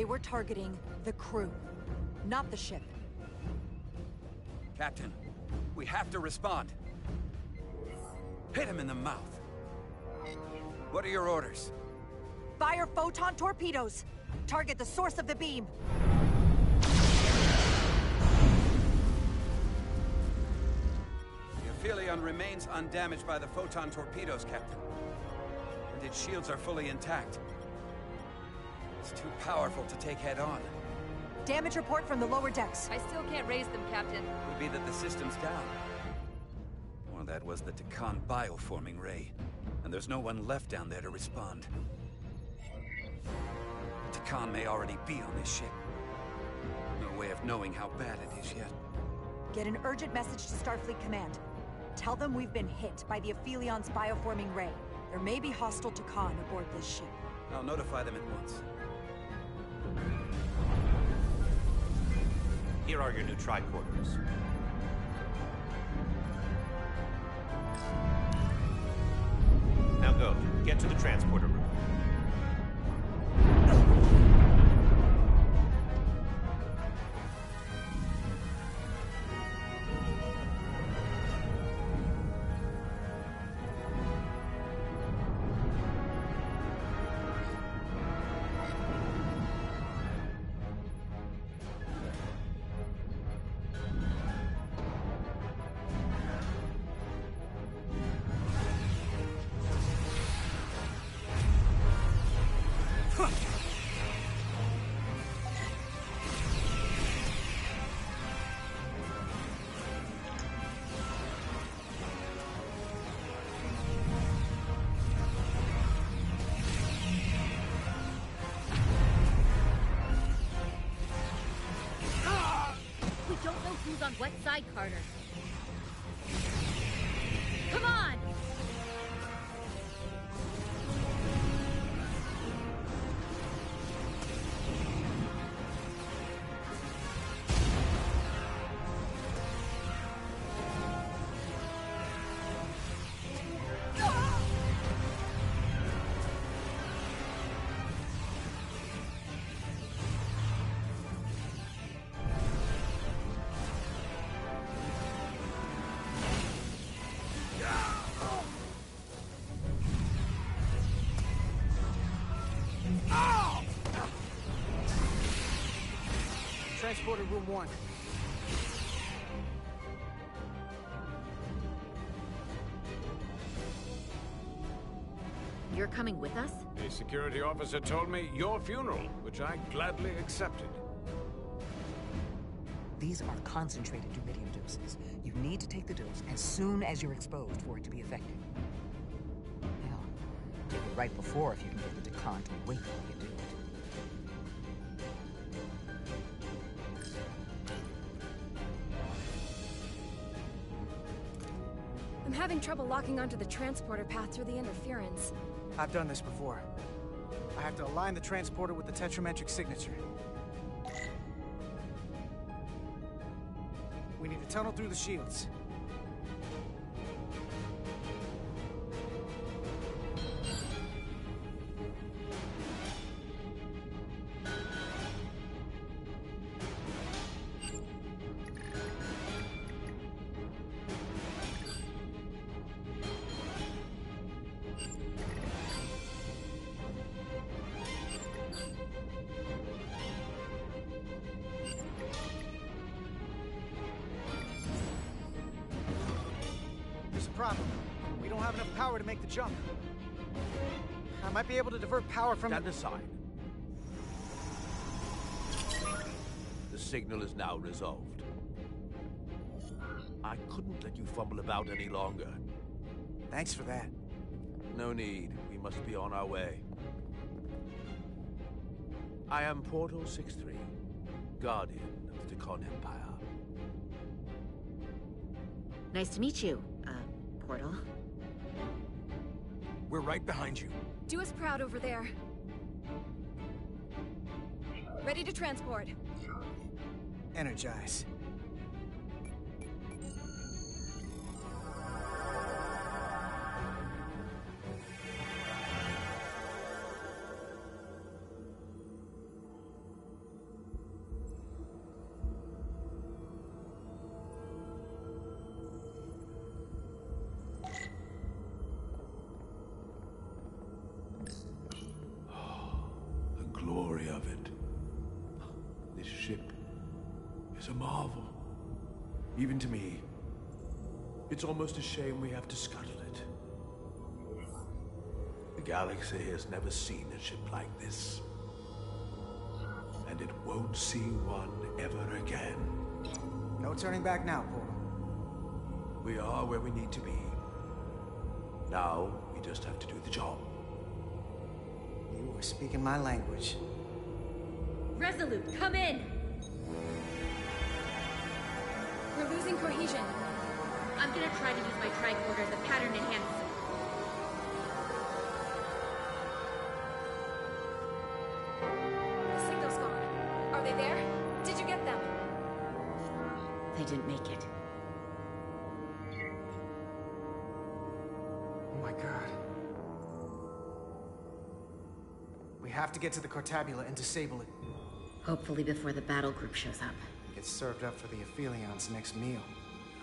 They were targeting the crew, not the ship. Captain, we have to respond. Hit him in the mouth. What are your orders? Fire photon torpedoes! Target the source of the beam! The Aphelion remains undamaged by the photon torpedoes, Captain. And its shields are fully intact. It's too powerful to take head-on. Damage report from the lower decks. I still can't raise them, Captain. Could be that the system's down. Or that was the Takan bioforming ray. And there's no one left down there to respond. Takan may already be on this ship. No way of knowing how bad it is yet. Get an urgent message to Starfleet Command. Tell them we've been hit by the Aphelion's bioforming ray. There may be hostile Takan aboard this ship. I'll notify them at once. Here are your new tricorders. Now go. Get to the transporter room. Who's on what side, Carter? Come on! Transporter room 1. You're coming with us? A security officer told me your funeral, which I gladly accepted. These are concentrated rubidium doses. You need to take the dose as soon as you're exposed for it to be effective. Hell, take it right before if you can get the Takan to wait while you do it. I'm having trouble locking onto the transporter path through the interference. I've done this before. I have to align the transporter with the tetrametric signature. We need to tunnel through the shields. Problem. We don't have enough power to make the jump. I might be able to divert power from... Stand aside. The signal is now resolved. I couldn't let you fumble about any longer. Thanks for that. No need. We must be on our way. I am Portal 6-3, Guardian of the Takan Empire. Nice to meet you, Portal. We're right behind you. Do us proud over there. Ready to transport. Energize. a marvel. Even to me. It's almost a shame we have to scuttle it. The galaxy has never seen a ship like this. And it won't see one ever again. No turning back now, Portal. We are where we need to be. Now, we just have to do the job. You are speaking my language. Resolute, come in! We're losing cohesion. I'm gonna try to use my tricorder as a pattern enhancer. The signal's gone. Are they there? Did you get them? They didn't make it. Oh my god. We have to get to the Cartabula and disable it. Hopefully before the battle group shows up. Get served up for the Aphelions' next meal.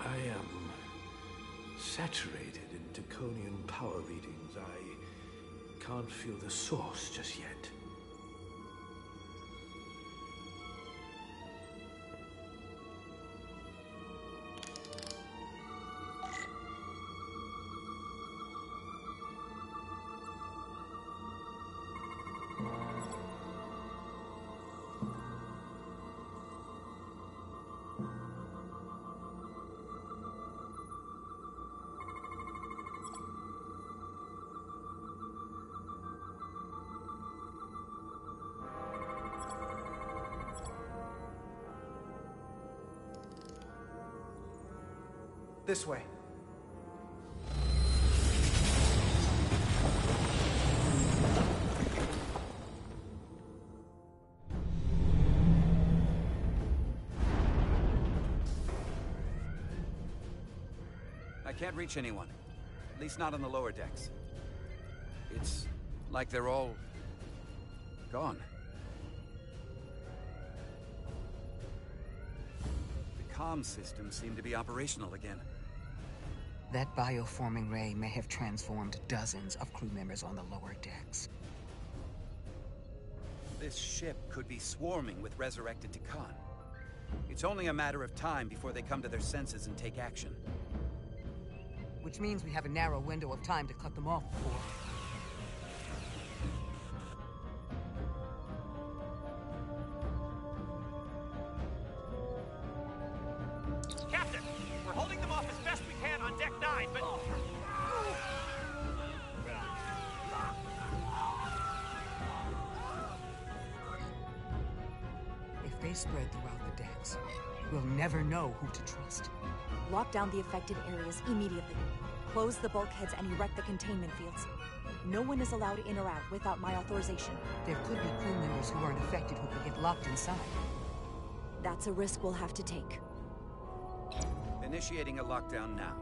I am saturated in Draconian power readings. I can't feel the source just yet. This way. I can't reach anyone. At least not on the lower decks. It's like they're all gone. The comm systems seem to be operational again. That bioforming ray may have transformed dozens of crew members on the lower decks. This ship could be swarming with resurrected Takan. It's only a matter of time before they come to their senses and take action. Which means we have a narrow window of time to cut them off before... Captain! We're holding them off as best we can on Deck 9, but... If they spread throughout the decks, we'll never know who to trust. Lock down the affected areas immediately. Close the bulkheads and erect the containment fields. No one is allowed to interact without my authorization. There could be crew members who aren't affected who could get locked inside. That's a risk we'll have to take. Initiating a lockdown now.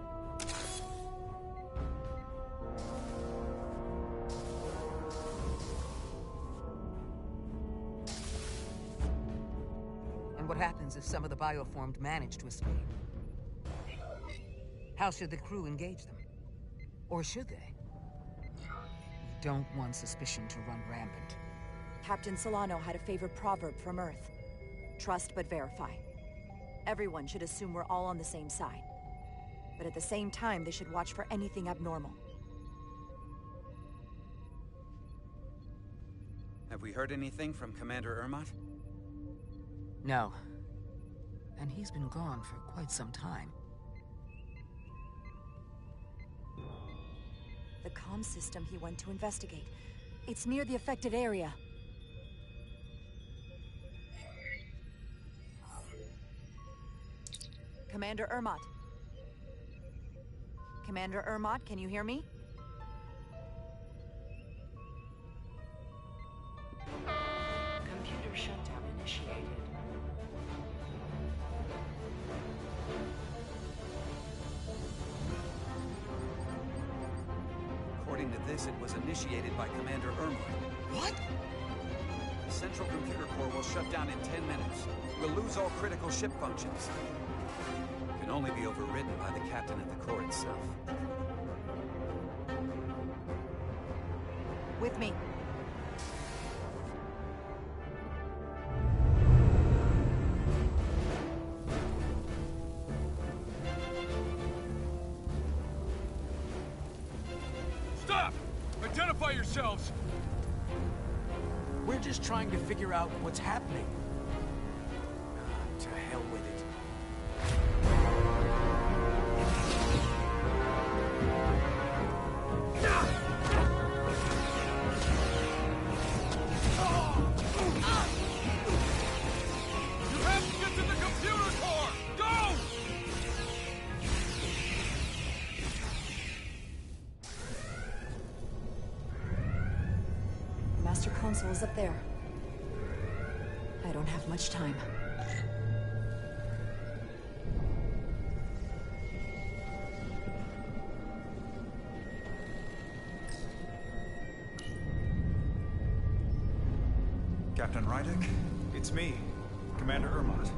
And what happens if some of the bioformed manage to escape? How should the crew engage them? Or should they? We don't want suspicion to run rampant. Captain Solano had a favorite proverb from Earth. Trust but verify. Everyone should assume we're all on the same side. But at the same time, they should watch for anything abnormal. Have we heard anything from Commander Ermot? No. And he's been gone for quite some time. The comm system he went to investigate. It's near the affected area. Commander Ermot. Commander Ermot, can you hear me? Computer shutdown initiated. According to this, it was initiated by Commander Ermot. What? The central computer core will shut down in 10 minutes. We'll lose all critical ship functions. It can only be overridden by the captain at the core itself. With me. Identify yourselves! We're just trying to figure out what's happening. To hell with it. You have to get to the computer core! Go! Master console is up there. I don't have much time. Captain Rydick, it's me, Commander Ermont.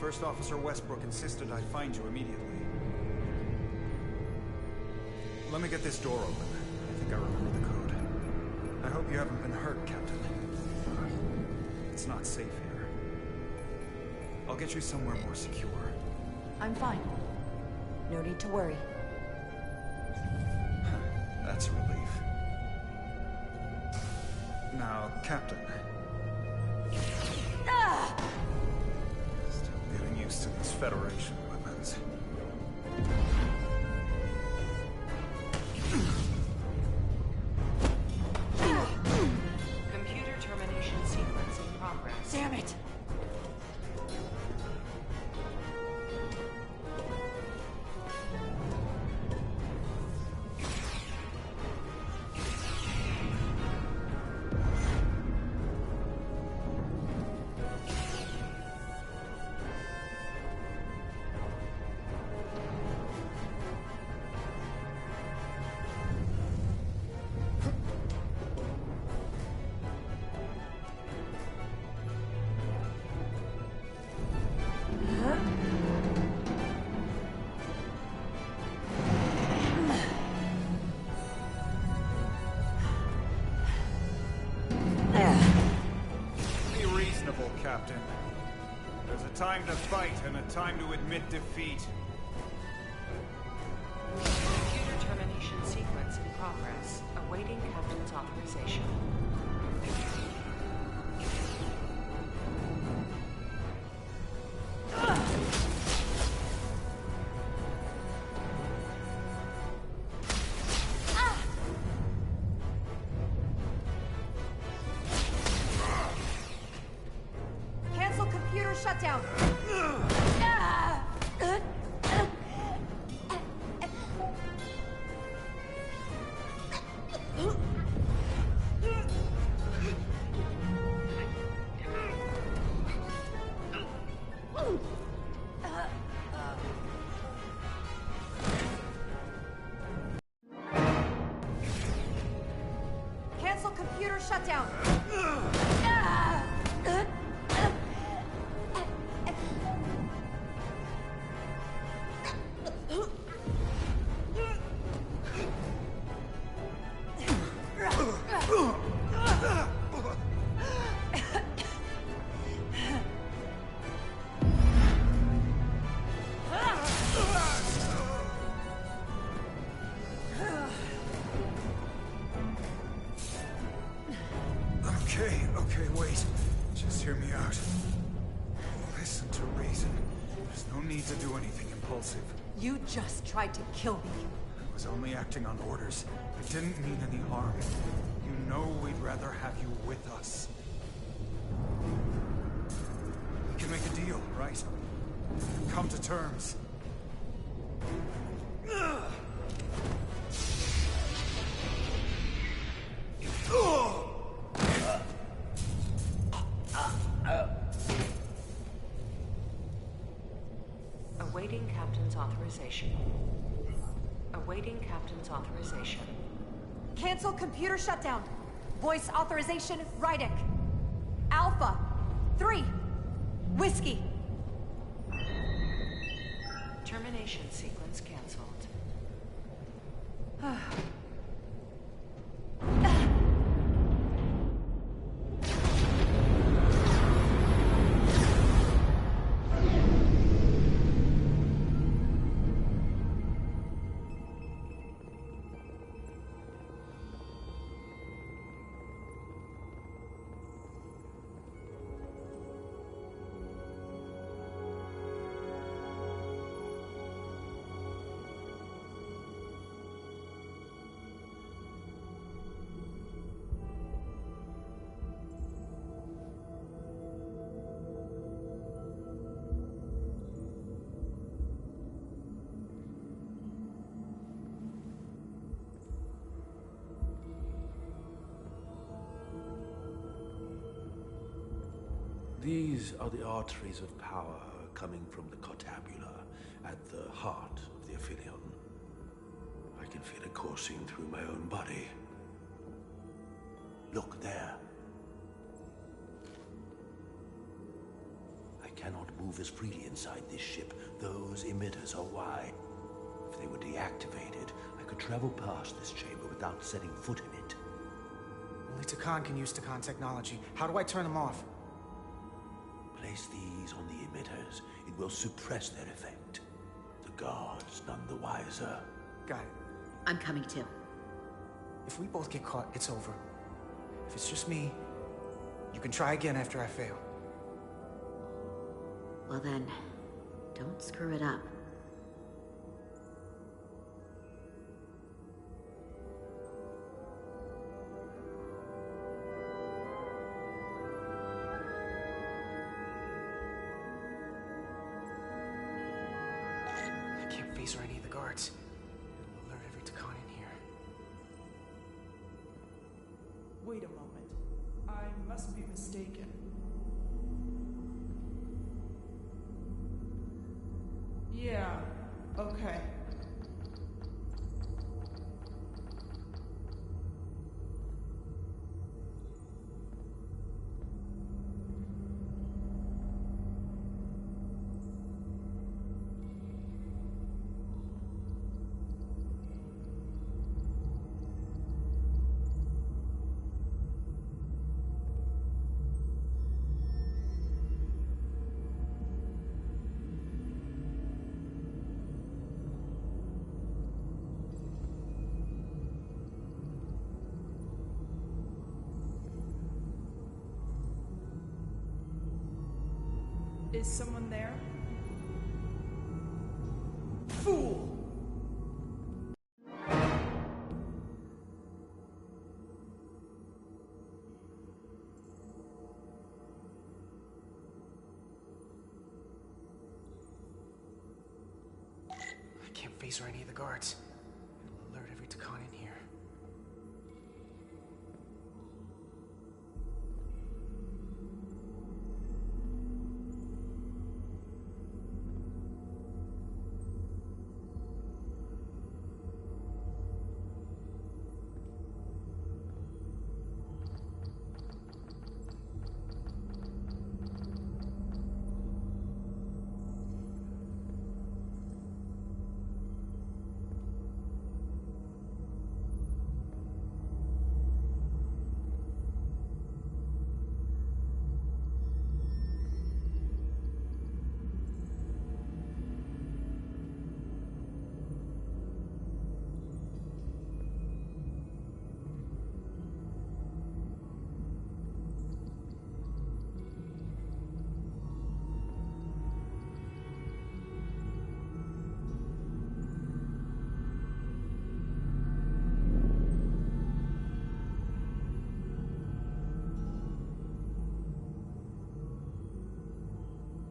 First Officer Westbrook insisted I find you immediately. Let me get this door open. I think I remember the code. I hope you haven't been hurt, Captain. It's not safe here. I'll get you somewhere more secure. I'm fine. No need to worry. That's a relief. Now, Captain. Still getting used to these Federation weapons. Computer termination sequence in progress. Damn it! Be reasonable, Captain. There's a time to fight and a time to admit defeat. Computer termination sequence in progress. Awaiting Captain's authorization. Cancel computer shutdown. Cancel computer shutdown. Okay, wait. Just hear me out. Listen to reason. There's no need to do anything impulsive. You just tried to kill me. I was only acting on orders. It didn't mean any harm. You know we'd rather have you with us. We can make a deal, right? Come to terms. Awaiting Captain's authorization. Awaiting Captain's authorization. Cancel computer shutdown. Voice authorization, Rydick. Alpha 3. Whiskey. Termination sequence cancelled. These are the arteries of power coming from the cortabula at the heart of the Aphelion. I can feel it coursing through my own body. Look there. I cannot move as freely inside this ship. Those emitters are why. If they were deactivated, I could travel past this chamber without setting foot in it. Only Takan can use Takan technology. How do I turn them off? Place these on the emitters. It will suppress their effect. The guards none the wiser. Got it. I'm coming too. If we both get caught, it's over. If it's just me, you can try again after I fail. Well then, don't screw it up. I can't face or any of the guards. It'll alert every Takan in here. Wait a moment. I must be mistaken. Yeah, okay. Is someone there? Fool! I can't face or any of the guards. It'll alert every Takan in here.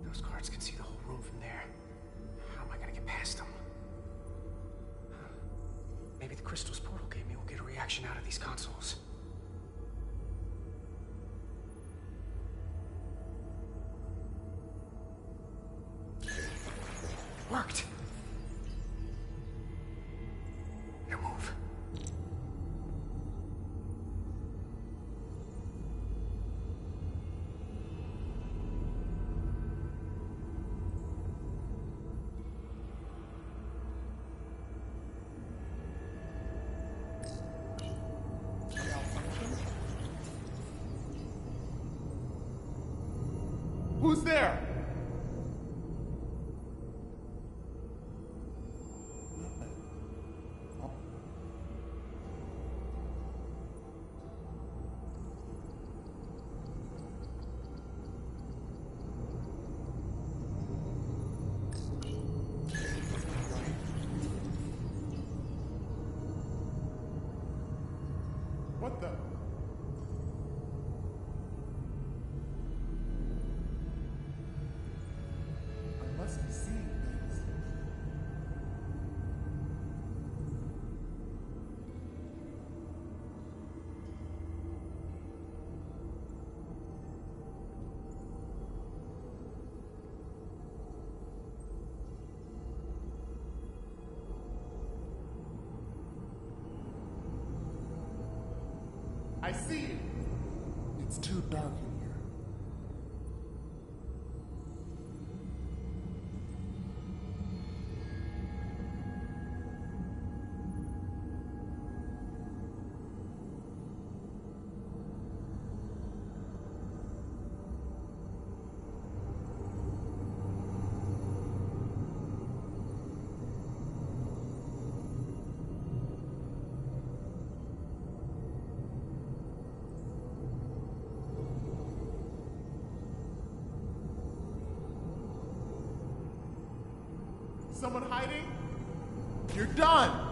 Those guards can see the whole room from there. How am I gonna get past them? Maybe the crystals portal gave me will get a reaction out of these consoles. Worked! Now move. Who's there? I see it. It's too dark in here. Someone hiding? You're done!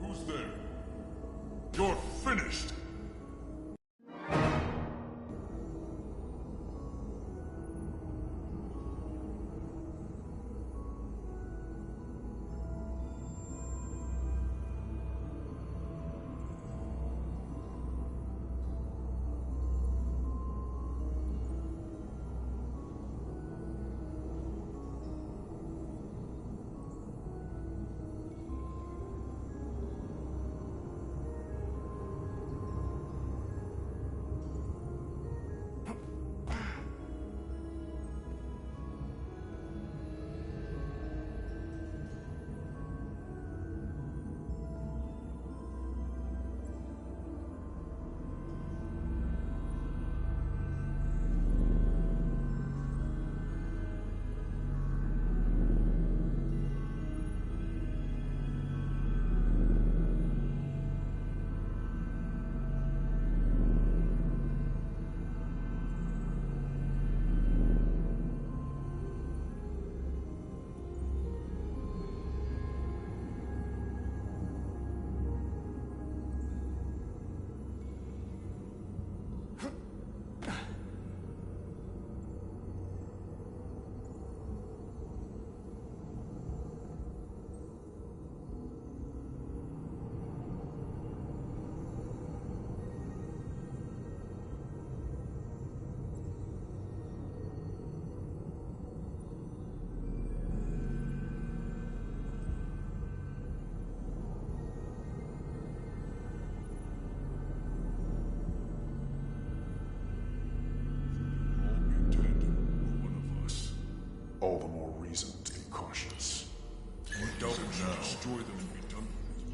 Who's there? You're finished! All the more reason to be cautious. We don't now. Destroy them and be done with it.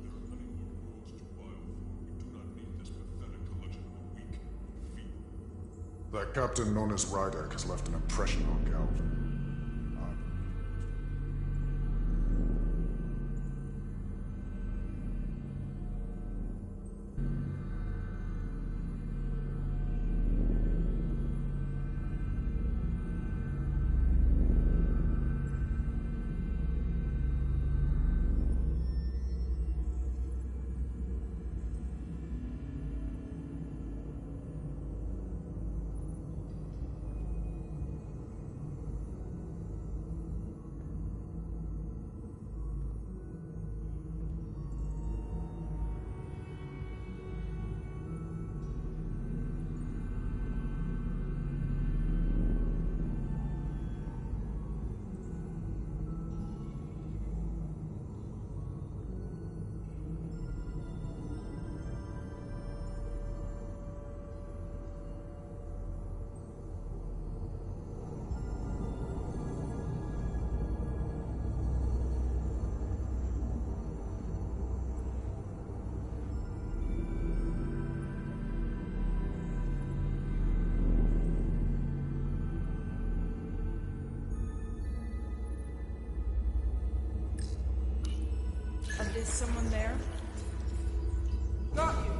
There are many more worlds to bio. We do not need this pathetic collection of weak and feeble. That captain known as Rydek has left an impression on Galvin. Is someone there? Got you.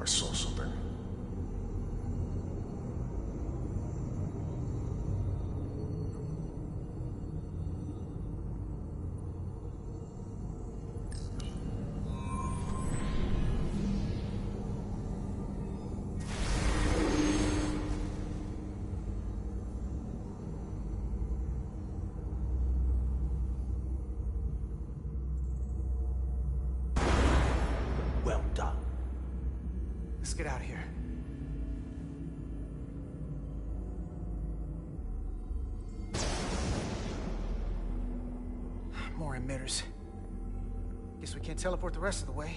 I saw something. Well done. Let's get out of here. More emitters. Guess we can't teleport the rest of the way.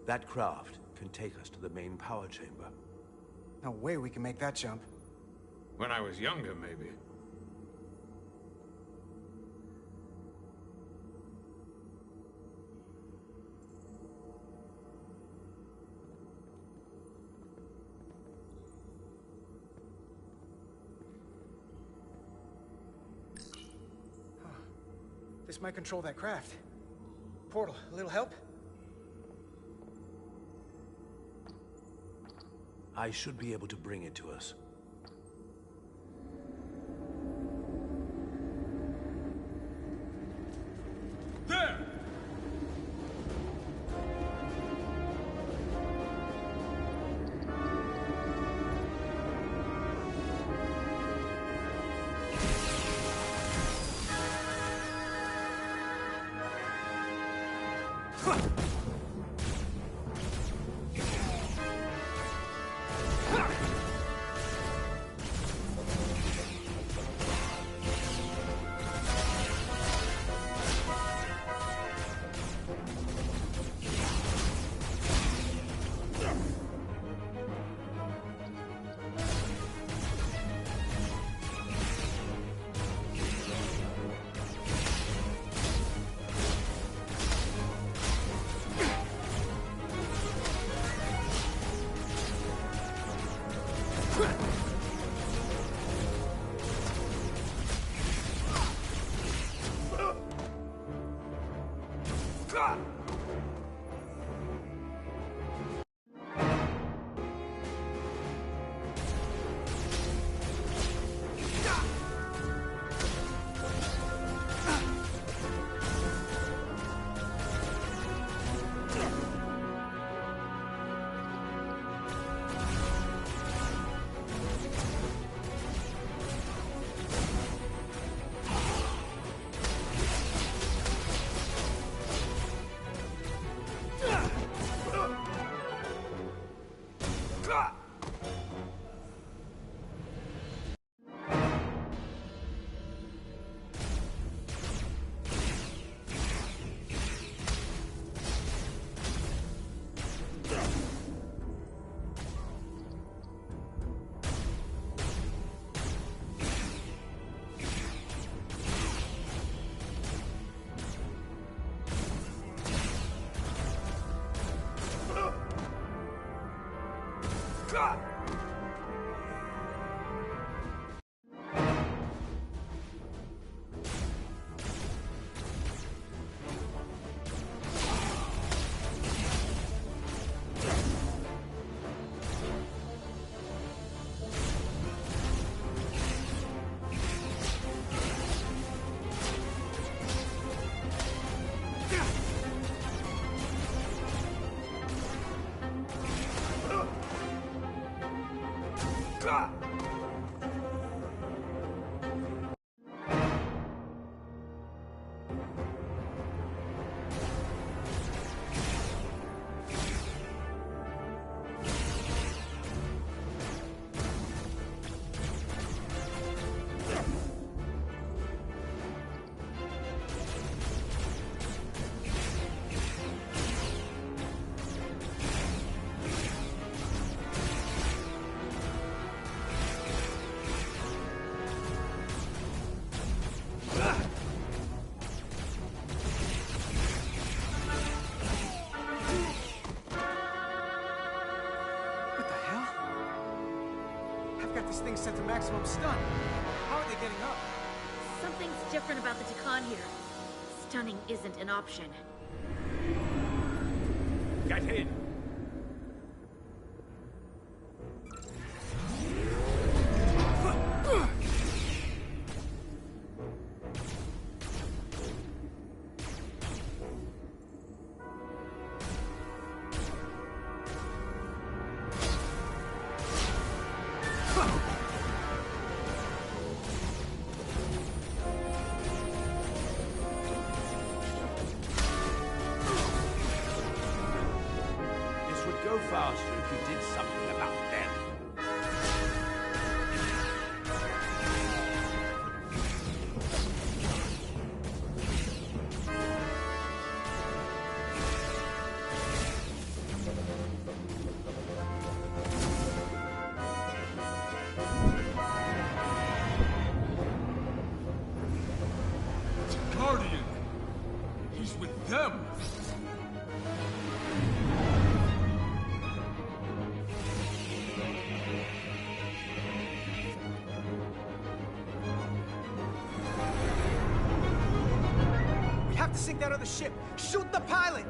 That craft can take us to the main power chamber. No way we can make that jump. When I was younger, maybe. This might control that craft. Portal, a little help? I should be able to bring it to us. There! What the hell? I've got this thing set to maximum stun. How are they getting up? Something's different about the Takan here. Stunning isn't an option. Get in! This would go faster if you did something about them. Guardian! He's with them! We have to sink that other ship. Shoot the pilot!